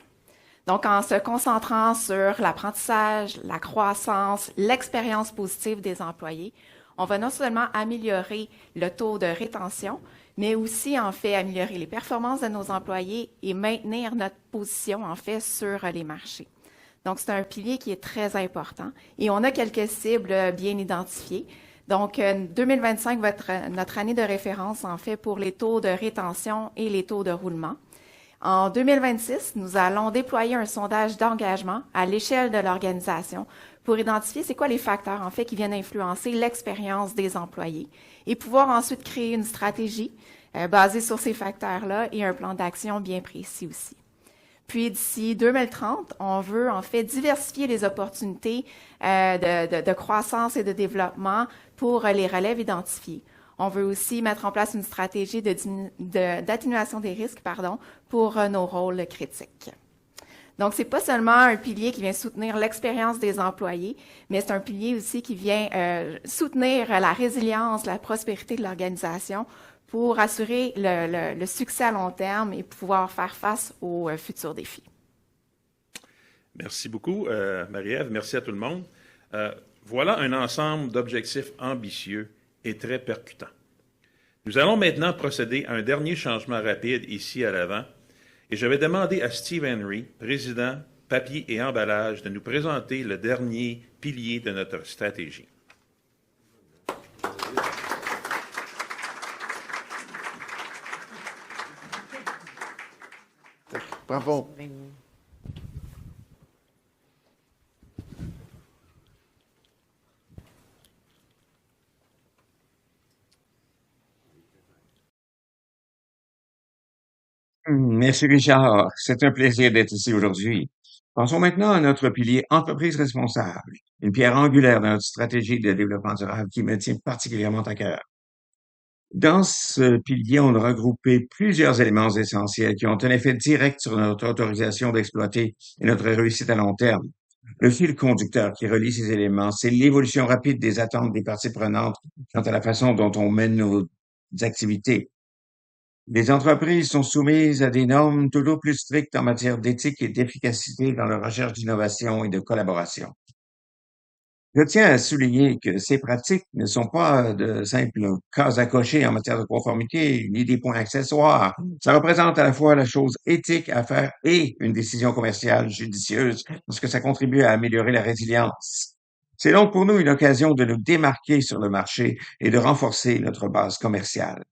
Donc, en se concentrant sur l'apprentissage, la croissance, l'expérience positive des employés, on va non seulement améliorer le taux de rétention, mais aussi, en fait, améliorer les performances de nos employés et maintenir notre position, en fait, sur les marchés. Donc, c'est un pilier qui est très important et on a quelques cibles bien identifiées. Donc, 2025 va être notre année de référence, en fait, pour les taux de rétention et les taux de roulement. En 2026, nous allons déployer un sondage d'engagement à l'échelle de l'organisation pour identifier c'est quoi les facteurs, en fait, qui viennent influencer l'expérience des employés et pouvoir ensuite créer une stratégie basée sur ces facteurs-là et un plan d'action bien précis aussi. Puis, d'ici 2030, on veut, en fait, diversifier les opportunités de croissance et de développement pour les relèves identifiées. On veut aussi mettre en place une stratégie d'atténuation des risques, pour nos rôles critiques. Donc, c'est pas seulement un pilier qui vient soutenir l'expérience des employés, mais c'est un pilier aussi qui vient soutenir la résilience, la prospérité de l'organisation pour assurer le succès à long terme et pouvoir faire face aux futurs défis. Merci beaucoup, Marie-Ève. Merci à tout le monde. Voilà un ensemble d'objectifs ambitieux et très percutant. Nous allons maintenant procéder à un dernier changement rapide ici à l'avant et je vais demander à Steve Henry, président papier et emballage, de nous présenter le dernier pilier de notre stratégie. Bravo. Merci Richard, c'est un plaisir d'être ici aujourd'hui. Pensons maintenant à notre pilier entreprise responsable, une pierre angulaire de notre stratégie de développement durable qui me tient particulièrement à cœur. Dans ce pilier, on a regroupé plusieurs éléments essentiels qui ont un effet direct sur notre autorisation d'exploiter et notre réussite à long terme. Le fil conducteur qui relie ces éléments, c'est l'évolution rapide des attentes des parties prenantes quant à la façon dont on mène nos activités. Les entreprises sont soumises à des normes toujours plus strictes en matière d'éthique et d'efficacité dans leur recherche d'innovation et de collaboration. Je tiens à souligner que ces pratiques ne sont pas de simples cases à cocher en matière de conformité, ni des points accessoires. Ça représente à la fois la chose éthique à faire et une décision commerciale judicieuse parce que ça contribue à améliorer la résilience. C'est donc pour nous une occasion de nous démarquer sur le marché et de renforcer notre base commerciale.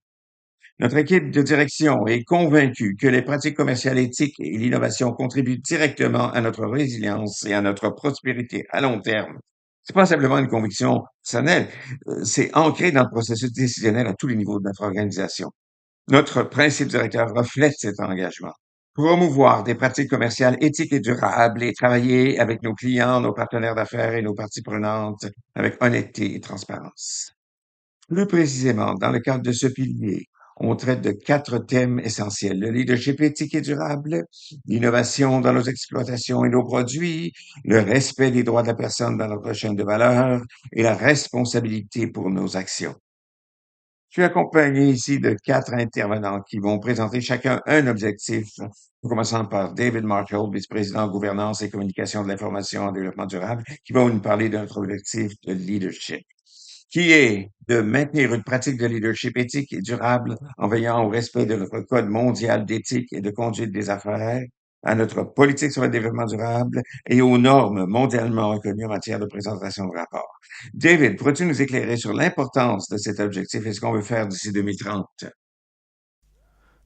Notre équipe de direction est convaincue que les pratiques commerciales éthiques et l'innovation contribuent directement à notre résilience et à notre prospérité à long terme. C'est pas simplement une conviction personnelle, c'est ancré dans le processus décisionnel à tous les niveaux de notre organisation. Notre principe directeur reflète cet engagement. promouvoir des pratiques commerciales éthiques et durables et travailler avec nos clients, nos partenaires d'affaires et nos parties prenantes avec honnêteté et transparence. Plus précisément, dans le cadre de ce pilier, on traite de 4 thèmes essentiels: le leadership éthique et durable, l'innovation dans nos exploitations et nos produits, le respect des droits de la personne dans notre chaîne de valeur et la responsabilité pour nos actions. Je suis accompagné ici de 4 intervenants qui vont présenter chacun un objectif, en commençant par David Marshall, vice-président gouvernance et communication de l'information en développement durable, qui va nous parler de notre objectif de leadership, qui est de maintenir une pratique de leadership éthique et durable en veillant au respect de notre code mondial d'éthique et de conduite des affaires, à notre politique sur le développement durable et aux normes mondialement reconnues en matière de présentation de rapports. David, pourrais-tu nous éclairer sur l'importance de cet objectif et ce qu'on veut faire d'ici 2030?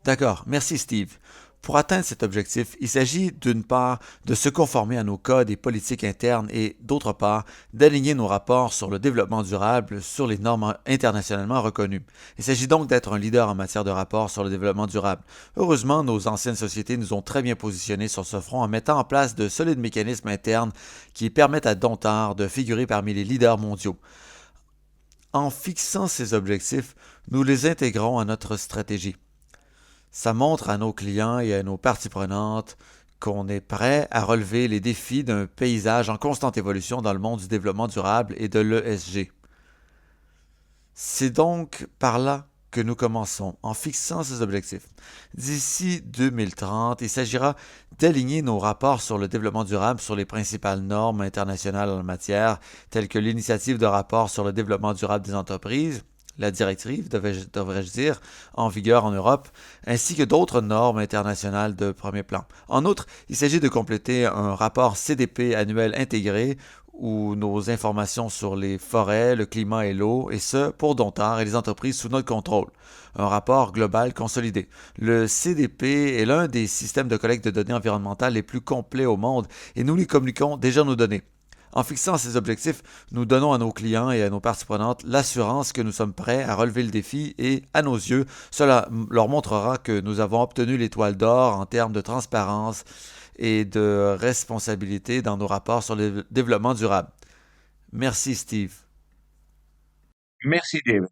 D'accord, merci Steve. Pour atteindre cet objectif, il s'agit d'une part de se conformer à nos codes et politiques internes et d'autre part d'aligner nos rapports sur le développement durable sur les normes internationalement reconnues. Il s'agit donc d'être un leader en matière de rapports sur le développement durable. Heureusement, nos anciennes sociétés nous ont très bien positionnés sur ce front en mettant en place de solides mécanismes internes qui permettent à Domtar de figurer parmi les leaders mondiaux. En fixant ces objectifs, nous les intégrons à notre stratégie. Ça montre à nos clients et à nos parties prenantes qu'on est prêt à relever les défis d'un paysage en constante évolution dans le monde du développement durable et de l'ESG. C'est donc par là que nous commençons, en fixant ces objectifs. D'ici 2030, il s'agira d'aligner nos rapports sur le développement durable sur les principales normes internationales en la matière, telles que l'initiative de rapport sur le développement durable des entreprises, la directive, devrais-je dire, en vigueur en Europe, ainsi que d'autres normes internationales de premier plan. En outre, il s'agit de compléter un rapport CDP annuel intégré où nos informations sur les forêts, le climat et l'eau, et ce, pour Domtar et les entreprises sous notre contrôle. Un rapport global consolidé. Le CDP est l'un des systèmes de collecte de données environnementales les plus complets au monde et nous lui communiquons déjà nos données. En fixant ces objectifs, nous donnons à nos clients et à nos parties prenantes l'assurance que nous sommes prêts à relever le défi et, à nos yeux, cela leur montrera que nous avons obtenu l'étoile d'or en termes de transparence et de responsabilité dans nos rapports sur le développement durable. Merci Steve. Merci, David.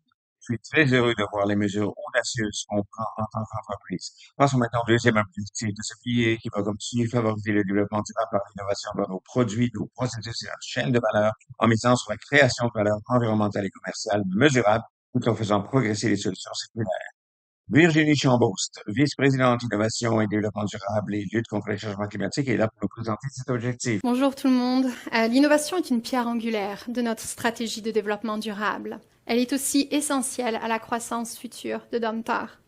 Je suis très heureux de voir les mesures audacieuses qu'on prend en tant qu'entreprise. Passons maintenant au deuxième objectif de ce pilier qui va comme suit favoriser le développement durable par l'innovation dans nos produits, nos processus et notre chaîne de valeur en misant sur la création de valeur environnementale et commerciale mesurable tout en faisant progresser les solutions circulaires. Virginie Chambost, vice-présidente innovation et développement durable et lutte contre les changements climatiques, est là pour nous présenter cet objectif. Bonjour tout le monde. L'innovation est une pierre angulaire de notre stratégie de développement durable. Elle est aussi essentielle à la croissance future de Domtar.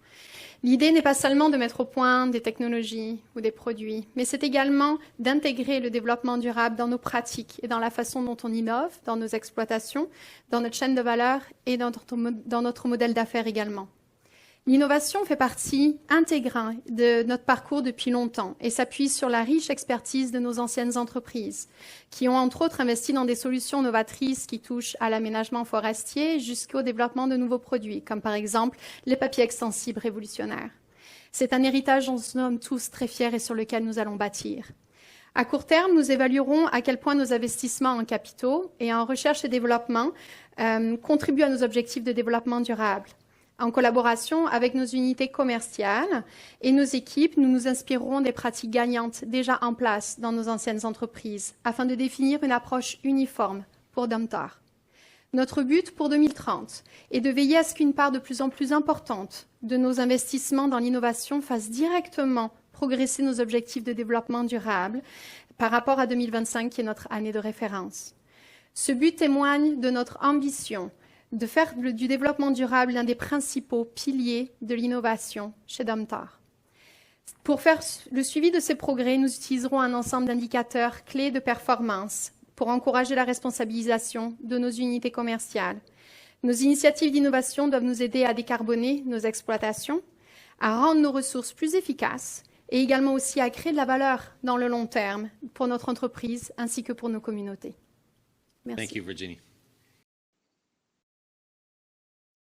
L'idée n'est pas seulement de mettre au point des technologies ou des produits, mais c'est également d'intégrer le développement durable dans nos pratiques et dans la façon dont on innove, dans nos exploitations, dans notre chaîne de valeur et dans notre modèle d'affaires également. L'innovation fait partie intégrante de notre parcours depuis longtemps et s'appuie sur la riche expertise de nos anciennes entreprises, qui ont entre autres investi dans des solutions novatrices qui touchent à l'aménagement forestier jusqu'au développement de nouveaux produits, comme par exemple les papiers extensibles révolutionnaires. C'est un héritage dont nous sommes tous très fiers et sur lequel nous allons bâtir. À court terme, nous évaluerons à quel point nos investissements en capitaux et en recherche et développement contribuent à nos objectifs de développement durable. En collaboration avec nos unités commerciales et nos équipes, nous nous inspirerons des pratiques gagnantes déjà en place dans nos anciennes entreprises afin de définir une approche uniforme pour Domtar. Notre but pour 2030 est de veiller à ce qu'une part de plus en plus importante de nos investissements dans l'innovation fasse directement progresser nos objectifs de développement durable par rapport à 2025 qui est notre année de référence. Ce but témoigne de notre ambition de faire du développement durable l'un des principaux piliers de l'innovation chez Domtar. Pour faire le suivi de ces progrès, nous utiliserons un ensemble d'indicateurs clés de performance pour encourager la responsabilisation de nos unités commerciales. Nos initiatives d'innovation doivent nous aider à décarboner nos exploitations, à rendre nos ressources plus efficaces et également aussi à créer de la valeur dans le long terme pour notre entreprise ainsi que pour nos communautés. Merci. Thank you, Virginie.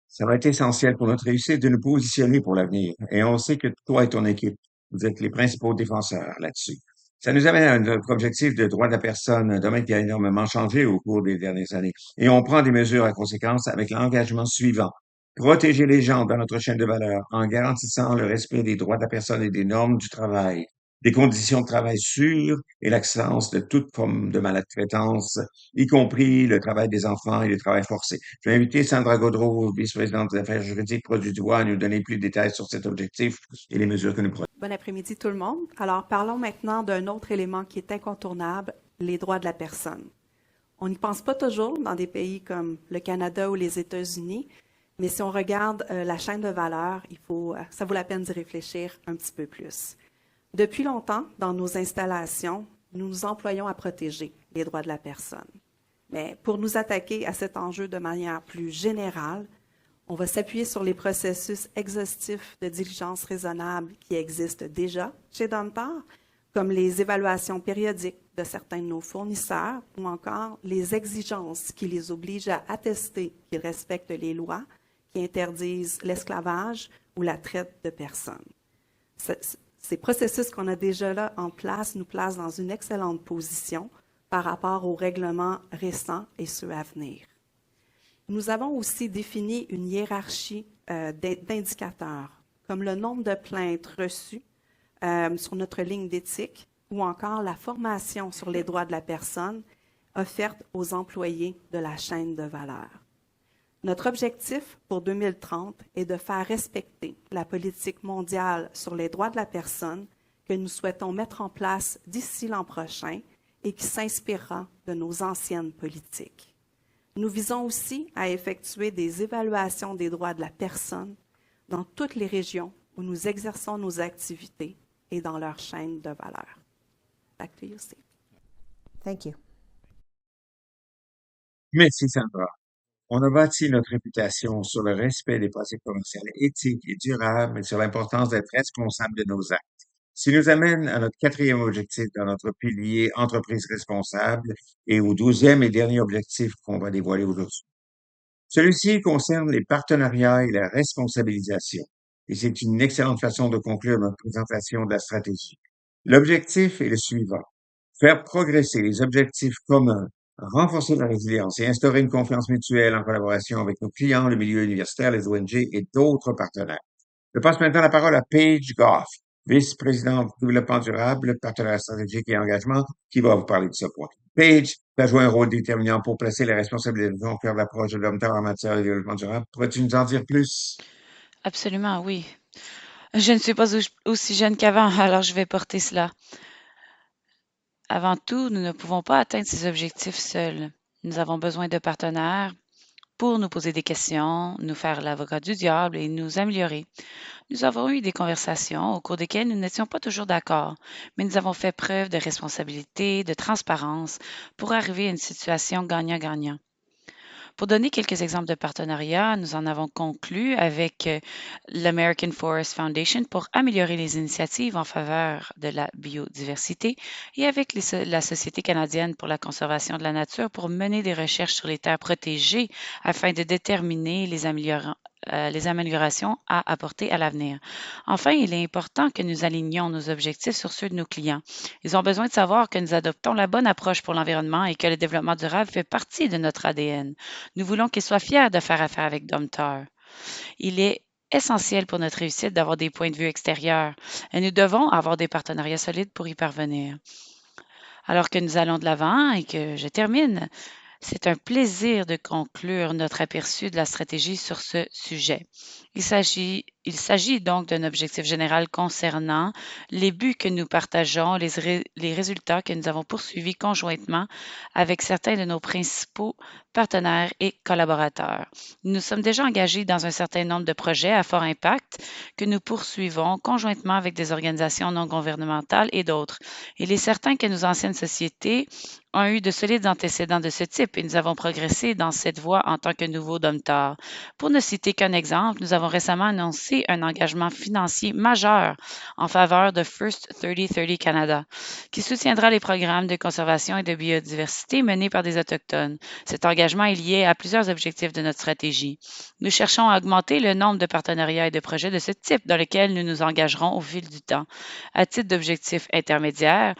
Ça va être essentiel pour notre réussite de nous positionner pour l'avenir. Et on sait que toi et ton équipe Vous êtes les principaux défenseurs là-dessus. Ça nous amène à notre objectif de droit de la personne, un domaine qui a énormément changé au cours des dernières années. Et on prend des mesures à conséquence avec l'engagement suivant. Protéger les gens dans notre chaîne de valeur en garantissant le respect des droits de la personne et des normes du travail, des conditions de travail sûres et l'absence de toute forme de maltraitance, y compris le travail des enfants et le travail forcé. Je vais inviter Sandra Gaudreau, vice-présidente des affaires juridiques Produits du bois, à nous donner plus de détails sur cet objectif et les mesures que nous prenons. Bon après-midi tout le monde. Alors parlons maintenant d'un autre élément qui est incontournable, les droits de la personne. On n'y pense pas toujours dans des pays comme le Canada ou les États-Unis, mais si on regarde la chaîne de valeur, ça vaut la peine d'y réfléchir un petit peu plus. Depuis longtemps, dans nos installations, nous nous employons à protéger les droits de la personne. Mais pour nous attaquer à cet enjeu de manière plus générale, on va s'appuyer sur les processus exhaustifs de diligence raisonnable qui existent déjà chez Domtar, comme les évaluations périodiques de certains de nos fournisseurs ou encore les exigences qui les obligent à attester qu'ils respectent les lois qui interdisent l'esclavage ou la traite de personnes. Ces processus qu'on a déjà là en place nous placent dans une excellente position par rapport aux règlements récents et ceux à venir. Nous avons aussi défini une hiérarchie d'indicateurs, comme le nombre de plaintes reçues sur notre ligne d'éthique ou encore la formation sur les droits de la personne offerte aux employés de la chaîne de valeur. Notre objectif pour 2030 est de faire respecter la politique mondiale sur les droits de la personne que nous souhaitons mettre en place d'ici l'an prochain et qui s'inspirera de nos anciennes politiques. Nous visons aussi à effectuer des évaluations des droits de la personne dans toutes les régions où nous exerçons nos activités et dans leur chaîne de valeur. Back to you, Steve. Thank you. Merci, Sandra. On a bâti notre réputation sur le respect des pratiques commerciales éthiques et durables et sur l'importance d'être responsable de nos actes. Ce qui nous amène à notre 4e objectif dans notre pilier entreprise responsable et au 12e et dernier objectif qu'on va dévoiler aujourd'hui. Celui-ci concerne les partenariats et la responsabilisation. Et c'est une excellente façon de conclure notre présentation de la stratégie. L'objectif est le suivant. Faire progresser les objectifs communs, renforcer la résilience et instaurer une confiance mutuelle en collaboration avec nos clients, le milieu universitaire, les ONG et d'autres partenaires. Je passe maintenant la parole à Paige Goff, vice-présidente du développement durable, partenaire stratégique et engagement, qui va vous parler de ce point. Paige, tu as joué un rôle déterminant pour placer les responsabilités au cœur de l'approche de Domtar en matière de développement durable. Pourrais-tu nous en dire plus? Absolument, oui. Je ne suis pas aussi jeune qu'avant, alors je vais porter cela. Avant tout, nous ne pouvons pas atteindre ces objectifs seuls. Nous avons besoin de partenaires pour nous poser des questions, nous faire l'avocat du diable et nous améliorer. Nous avons eu des conversations au cours desquelles nous n'étions pas toujours d'accord, mais nous avons fait preuve de responsabilité, de transparence pour arriver à une situation gagnant-gagnant. Pour donner quelques exemples de partenariats, nous en avons conclu avec l'American Forest Foundation pour améliorer les initiatives en faveur de la biodiversité et avec la Société canadienne pour la conservation de la nature pour mener des recherches sur les terres protégées afin de déterminer les améliorations à apporter à l'avenir. Enfin, il est important que nous alignions nos objectifs sur ceux de nos clients. Ils ont besoin de savoir que nous adoptons la bonne approche pour l'environnement et que le développement durable fait partie de notre ADN. Nous voulons qu'ils soient fiers de faire affaire avec Domtar. Il est essentiel pour notre réussite d'avoir des points de vue extérieurs et nous devons avoir des partenariats solides pour y parvenir. Alors que nous allons de l'avant et que je termine, c'est un plaisir de conclure notre aperçu de la stratégie sur ce sujet. Il s'agit donc d'un objectif général concernant les buts que nous partageons, les résultats que nous avons poursuivis conjointement avec certains de nos principaux partenaires et collaborateurs. Nous sommes déjà engagés dans un certain nombre de projets à fort impact que nous poursuivons conjointement avec des organisations non gouvernementales et d'autres. Il est certain que nos anciennes sociétés ont eu de solides antécédents de ce type et nous avons progressé dans cette voie en tant que nouveau Domtar. Pour ne citer qu'un exemple, nous avons avons récemment annoncé un engagement financier majeur en faveur de First 3030 Canada, qui soutiendra les programmes de conservation et de biodiversité menés par des Autochtones. Cet engagement est lié à plusieurs objectifs de notre stratégie. Nous cherchons à augmenter le nombre de partenariats et de projets de ce type dans lesquels nous nous engagerons au fil du temps. À titre d'objectif intermédiaire,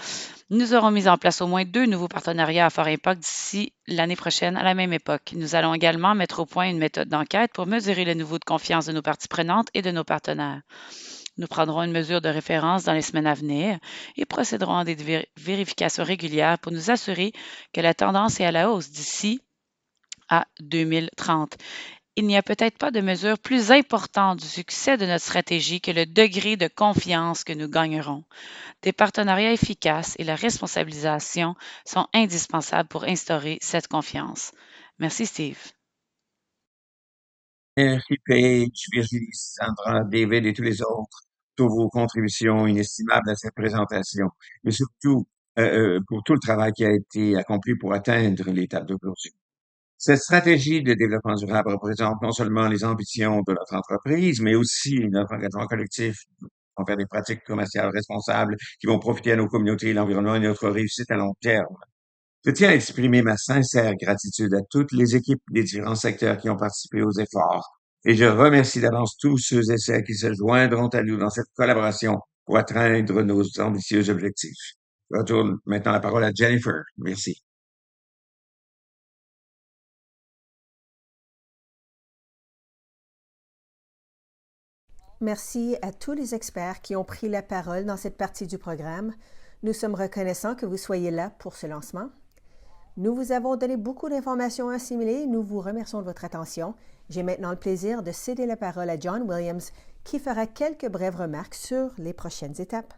nous aurons mis en place au moins 2 nouveaux partenariats à fort impact d'ici l'année prochaine à la même époque. Nous allons également mettre au point une méthode d'enquête pour mesurer le niveau de confiance de nos parties prenantes et de nos partenaires. Nous prendrons une mesure de référence dans les semaines à venir et procéderons à des vérifications régulières pour nous assurer que la tendance est à la hausse d'ici à 2030. Il n'y a peut-être pas de mesure plus importante du succès de notre stratégie que le degré de confiance que nous gagnerons. Des partenariats efficaces et la responsabilisation sont indispensables pour instaurer cette confiance. Merci, Steve. Merci Paige, Virginie, Sandra, David et tous les autres pour vos contributions inestimables à cette présentation, mais surtout pour tout le travail qui a été accompli pour atteindre l'étape d'aujourd'hui. Cette stratégie de développement durable représente non seulement les ambitions de notre entreprise, mais aussi notre engagement collectif envers des pratiques commerciales responsables qui vont profiter à nos communautés, l'environnement et notre réussite à long terme. Je tiens à exprimer ma sincère gratitude à toutes les équipes des différents secteurs qui ont participé aux efforts. Et je remercie d'avance tous ceux et celles qui se joindront à nous dans cette collaboration pour atteindre nos ambitieux objectifs. Je retourne maintenant la parole à Jennifer. Merci. Merci à tous les experts qui ont pris la parole dans cette partie du programme. Nous sommes reconnaissants que vous soyez là pour ce lancement. Nous vous avons donné beaucoup d'informations à assimiler. Nous vous remercions de votre attention. J'ai maintenant le plaisir de céder la parole à John Williams qui fera quelques brèves remarques sur les prochaines étapes.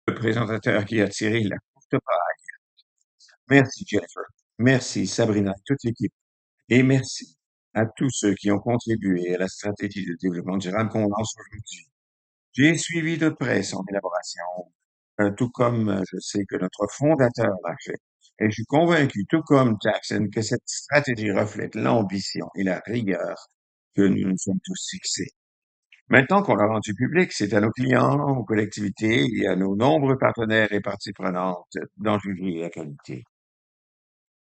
Le présentateur qui a tiré la courte paille. Merci Jennifer. Merci Sabrina et toute l'équipe. Et merci à tous ceux qui ont contribué à la stratégie de développement durable qu'on lance aujourd'hui. J'ai suivi de près son élaboration, tout comme je sais que notre fondateur l'a fait. Et je suis convaincu, tout comme Jackson, que cette stratégie reflète l'ambition et la rigueur que nous nous sommes tous fixés. Maintenant qu'on l'a rendu public, c'est à nos clients, aux collectivités et à nos nombreux partenaires et parties prenantes d'en juger la qualité.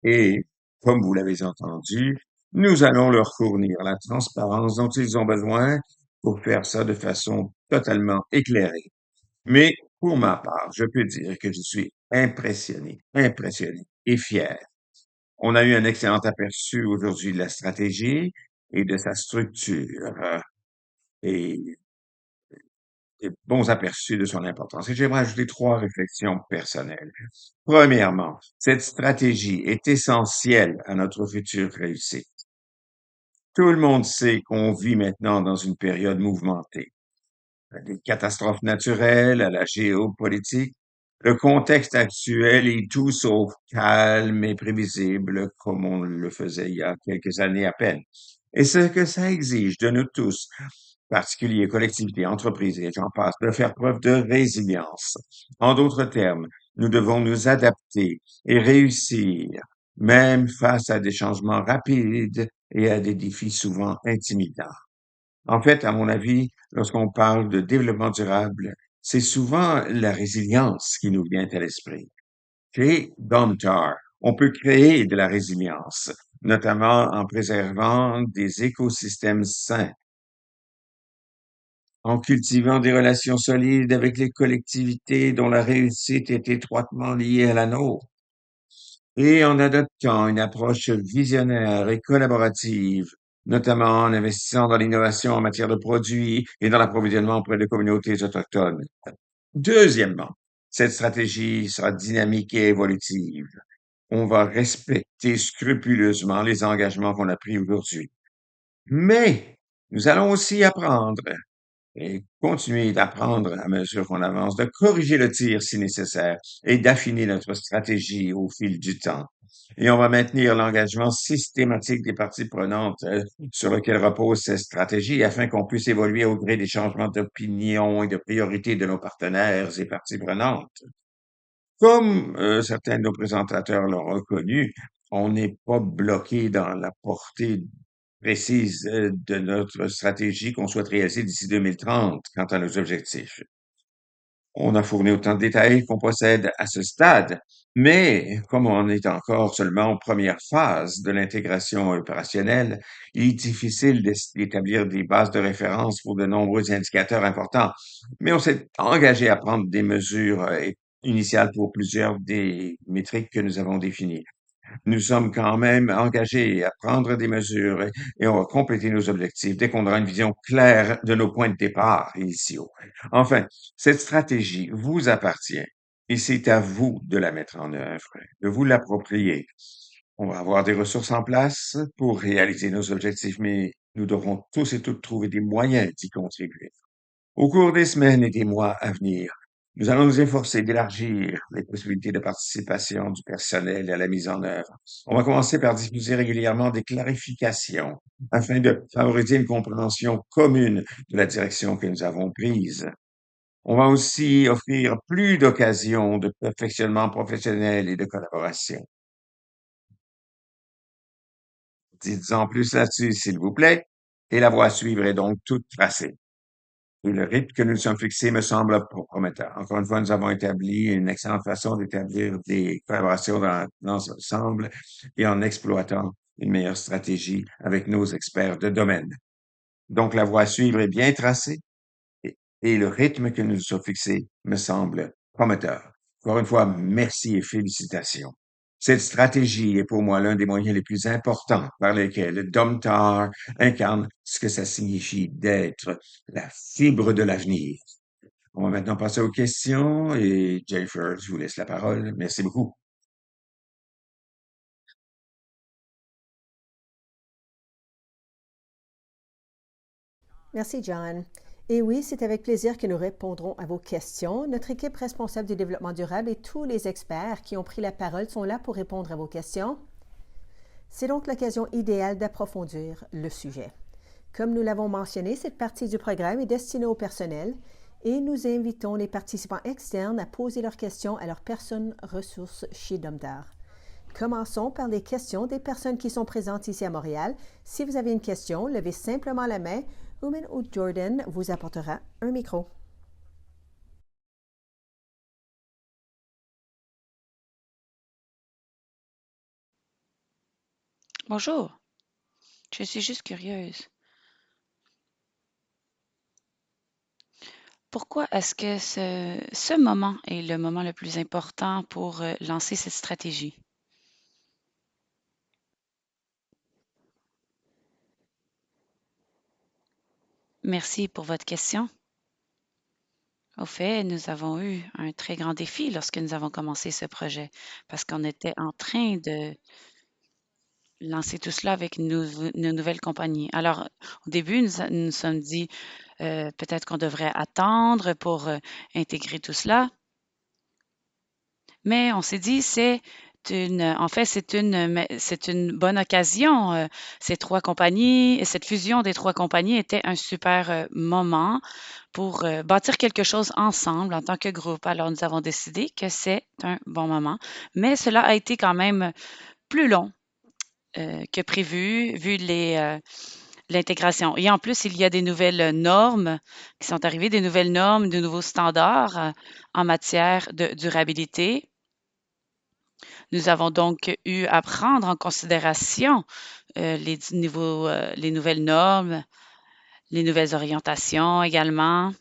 Et, comme vous l'avez entendu, nous allons leur fournir la transparence dont ils ont besoin pour faire ça de façon totalement éclairée. Mais pour ma part, je peux dire que je suis impressionné et fier. On a eu un excellent aperçu aujourd'hui de la stratégie et de sa structure et des bons aperçus de son importance. Et j'aimerais ajouter 3 réflexions personnelles. Premièrement, cette stratégie est essentielle à notre future réussite. Tout le monde sait qu'on vit maintenant dans une période mouvementée. Des catastrophes naturelles à la géopolitique. Le contexte actuel est tout sauf calme et prévisible comme on le faisait il y a quelques années à peine. Et ce que ça exige de nous tous, particuliers, collectivités, entreprises et j'en passe, de faire preuve de résilience. En d'autres termes, nous devons nous adapter et réussir, même face à des changements rapides et à des défis souvent intimidants. En fait, à mon avis, lorsqu'on parle de développement durable, c'est souvent la résilience qui nous vient à l'esprit. Chez Domtar, on peut créer de la résilience, notamment en préservant des écosystèmes sains, en cultivant des relations solides avec les collectivités dont la réussite est étroitement liée à la nôtre, et en adoptant une approche visionnaire et collaborative, notamment en investissant dans l'innovation en matière de produits et dans l'approvisionnement auprès de communautés autochtones. Deuxièmement, cette stratégie sera dynamique et évolutive. On va respecter scrupuleusement les engagements qu'on a pris aujourd'hui. Mais nous allons aussi apprendre et continuer d'apprendre à mesure qu'on avance, de corriger le tir si nécessaire et d'affiner notre stratégie au fil du temps. Et on va maintenir l'engagement systématique des parties prenantes sur lequel repose cette stratégie afin qu'on puisse évoluer au gré des changements d'opinion et de priorités de nos partenaires et parties prenantes. Comme certains de nos présentateurs l'ont reconnu, on n'est pas bloqué dans la portée précise de notre stratégie qu'on souhaite réaliser d'ici 2030 quant à nos objectifs. On a fourni autant de détails qu'on possède à ce stade, mais comme on est encore seulement en première phase de l'intégration opérationnelle, il est difficile d'établir des bases de référence pour de nombreux indicateurs importants. Mais on s'est engagé à prendre des mesures initiales pour plusieurs des métriques que nous avons définies. Nous sommes quand même engagés à prendre des mesures et on va compléter nos objectifs dès qu'on aura une vision claire de nos points de départ initiaux. Enfin, cette stratégie vous appartient et c'est à vous de la mettre en œuvre, de vous l'approprier. On va avoir des ressources en place pour réaliser nos objectifs, mais nous devrons tous et toutes trouver des moyens d'y contribuer. Au cours des semaines et des mois à venir, nous allons nous efforcer d'élargir les possibilités de participation du personnel à la mise en œuvre. On va commencer par diffuser régulièrement des clarifications afin de favoriser une compréhension commune de la direction que nous avons prise. On va aussi offrir plus d'occasions de perfectionnement professionnel et de collaboration. Dites-en plus là-dessus, s'il vous plaît, et la voie à suivre est donc toute tracée. Et le rythme que nous nous sommes fixés me semble prometteur. Encore une fois, nous avons établi une excellente façon d'établir des collaborations dans l'ensemble et en exploitant une meilleure stratégie avec nos experts de domaine. Donc, la voie à suivre est bien tracée et le rythme que nous nous sommes fixés me semble prometteur. Encore une fois, merci et félicitations. Cette stratégie est pour moi l'un des moyens les plus importants par lesquels Domtar incarne ce que ça signifie d'être la fibre de l'avenir. On va maintenant passer aux questions et Jennifer, je vous laisse la parole. Merci beaucoup. Merci, John. Et oui, c'est avec plaisir que nous répondrons à vos questions. Notre équipe responsable du développement durable et tous les experts qui ont pris la parole sont là pour répondre à vos questions. C'est donc l'occasion idéale d'approfondir le sujet. Comme nous l'avons mentionné, cette partie du programme est destinée au personnel et nous invitons les participants externes à poser leurs questions à leurs personnes ressources chez Domtar. Commençons par les questions des personnes qui sont présentes ici à Montréal. Si vous avez une question, levez simplement la main. Oumen ou Jordan vous apportera un micro. Bonjour, je suis juste curieuse. Pourquoi est-ce que ce moment est le moment le plus important pour lancer cette stratégie? Merci pour votre question. Au fait, nous avons eu un très grand défi lorsque nous avons commencé ce projet parce qu'on était en train de lancer tout cela avec nos nouvelles compagnies. Alors, au début, nous nous sommes dit peut-être qu'on devrait attendre pour intégrer tout cela. Mais on s'est dit, c'est une bonne occasion. Ces trois compagnies, cette fusion des trois compagnies était un super moment pour bâtir quelque chose ensemble en tant que groupe. Alors, nous avons décidé que c'est un bon moment, mais cela a été quand même plus long que prévu, vu l'intégration. Et en plus, il y a des nouvelles normes qui sont arrivées, des nouvelles normes, de nouveaux standards en matière de durabilité. Nous avons donc eu à prendre en considération les nouvelles normes, les nouvelles orientations également.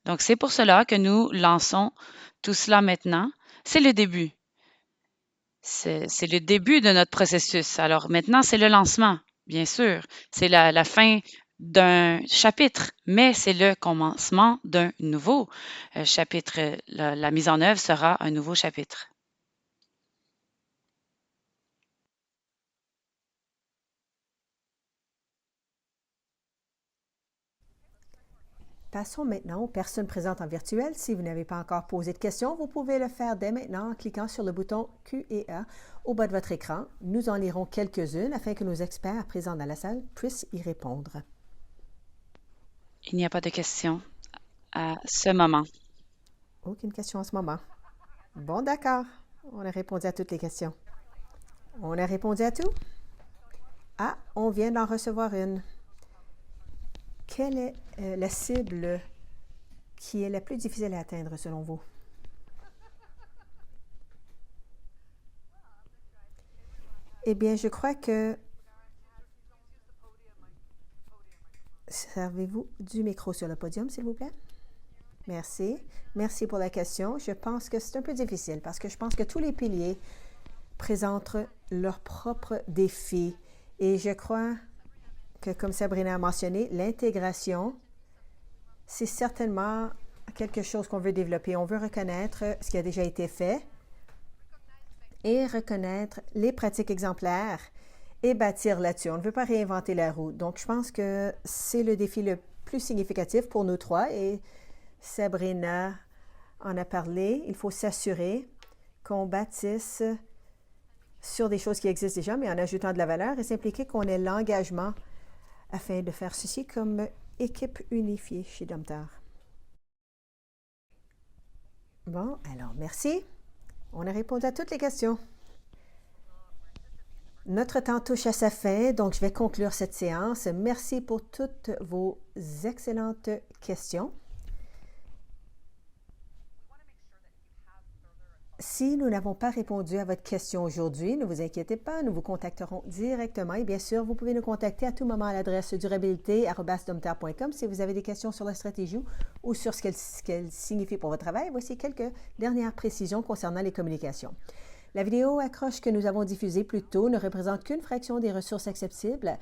Donc, c'est pour cela que nous lançons tout cela maintenant. C'est le début. C'est le début de notre processus. Alors maintenant, c'est le lancement, bien sûr. C'est la fin d'un chapitre, mais c'est le commencement d'un nouveau chapitre. La mise en œuvre sera un nouveau chapitre. Passons maintenant aux personnes présentes en virtuel. Si vous n'avez pas encore posé de questions, vous pouvez le faire dès maintenant en cliquant sur le bouton Q&A au bas de votre écran. Nous en lirons quelques-unes afin que nos experts présents dans la salle puissent y répondre. Il n'y a pas de questions à ce moment. Aucune question en ce moment. Bon, d'accord. On a répondu à toutes les questions. On a répondu à tout? Ah, on vient d'en recevoir une. Quelle est la cible qui est la plus difficile à atteindre selon vous? Eh bien, je crois que... Servez-vous du micro sur le podium, s'il vous plaît? Merci. Merci pour la question. Je pense que c'est un peu difficile parce que je pense que tous les piliers présentent leurs propres défis. Et je crois que, comme Sabrina a mentionné, l'intégration, c'est certainement quelque chose qu'on veut développer. On veut reconnaître ce qui a déjà été fait et reconnaître les pratiques exemplaires et bâtir là-dessus. On ne veut pas réinventer la roue. Donc, je pense que c'est le défi le plus significatif pour nous trois et Sabrina en a parlé. Il faut s'assurer qu'on bâtisse sur des choses qui existent déjà, mais en ajoutant de la valeur et s'impliquer qu'on ait l'engagement afin de faire ceci comme équipe unifiée chez Domtar. Bon, alors merci. On a répondu à toutes les questions. Notre temps touche à sa fin, donc je vais conclure cette séance. Merci pour toutes vos excellentes questions. Si nous n'avons pas répondu à votre question aujourd'hui, ne vous inquiétez pas, nous vous contacterons directement. Et bien sûr, vous pouvez nous contacter à tout moment à l'adresse durabilité@domtar.com si vous avez des questions sur la stratégie ou sur ce qu'elle signifie pour votre travail. Voici quelques dernières précisions concernant les communications. La vidéo accroche que nous avons diffusée plus tôt ne représente qu'une fraction des ressources accessibles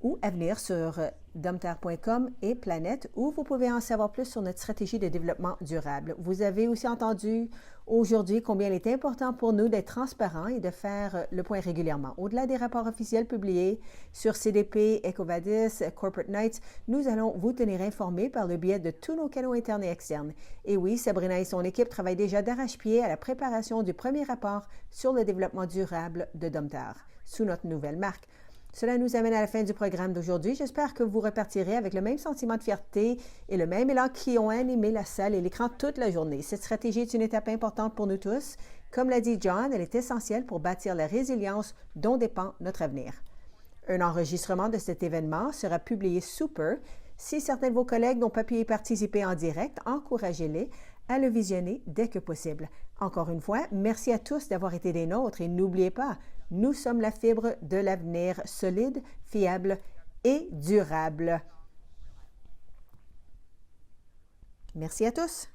ou à venir sur domtar.com et Planète, où vous pouvez en savoir plus sur notre stratégie de développement durable. Vous avez aussi entendu aujourd'hui combien il est important pour nous d'être transparents et de faire le point régulièrement. Au-delà des rapports officiels publiés sur CDP, EcoVadis, Corporate Knights, nous allons vous tenir informés par le biais de tous nos canaux internes et externes. Et oui, Sabrina et son équipe travaillent déjà d'arrache-pied à la préparation du premier rapport sur le développement durable de Domtar, sous notre nouvelle marque. Cela nous amène à la fin du programme d'aujourd'hui. J'espère que vous repartirez avec le même sentiment de fierté et le même élan qui ont animé la salle et l'écran toute la journée. Cette stratégie est une étape importante pour nous tous. Comme l'a dit John, elle est essentielle pour bâtir la résilience dont dépend notre avenir. Un enregistrement de cet événement sera publié sous peu. Si certains de vos collègues n'ont pas pu y participer en direct, encouragez-les à le visionner dès que possible. Encore une fois, merci à tous d'avoir été des nôtres et n'oubliez pas, nous sommes la fibre de l'avenir solide, fiable et durable. Merci à tous.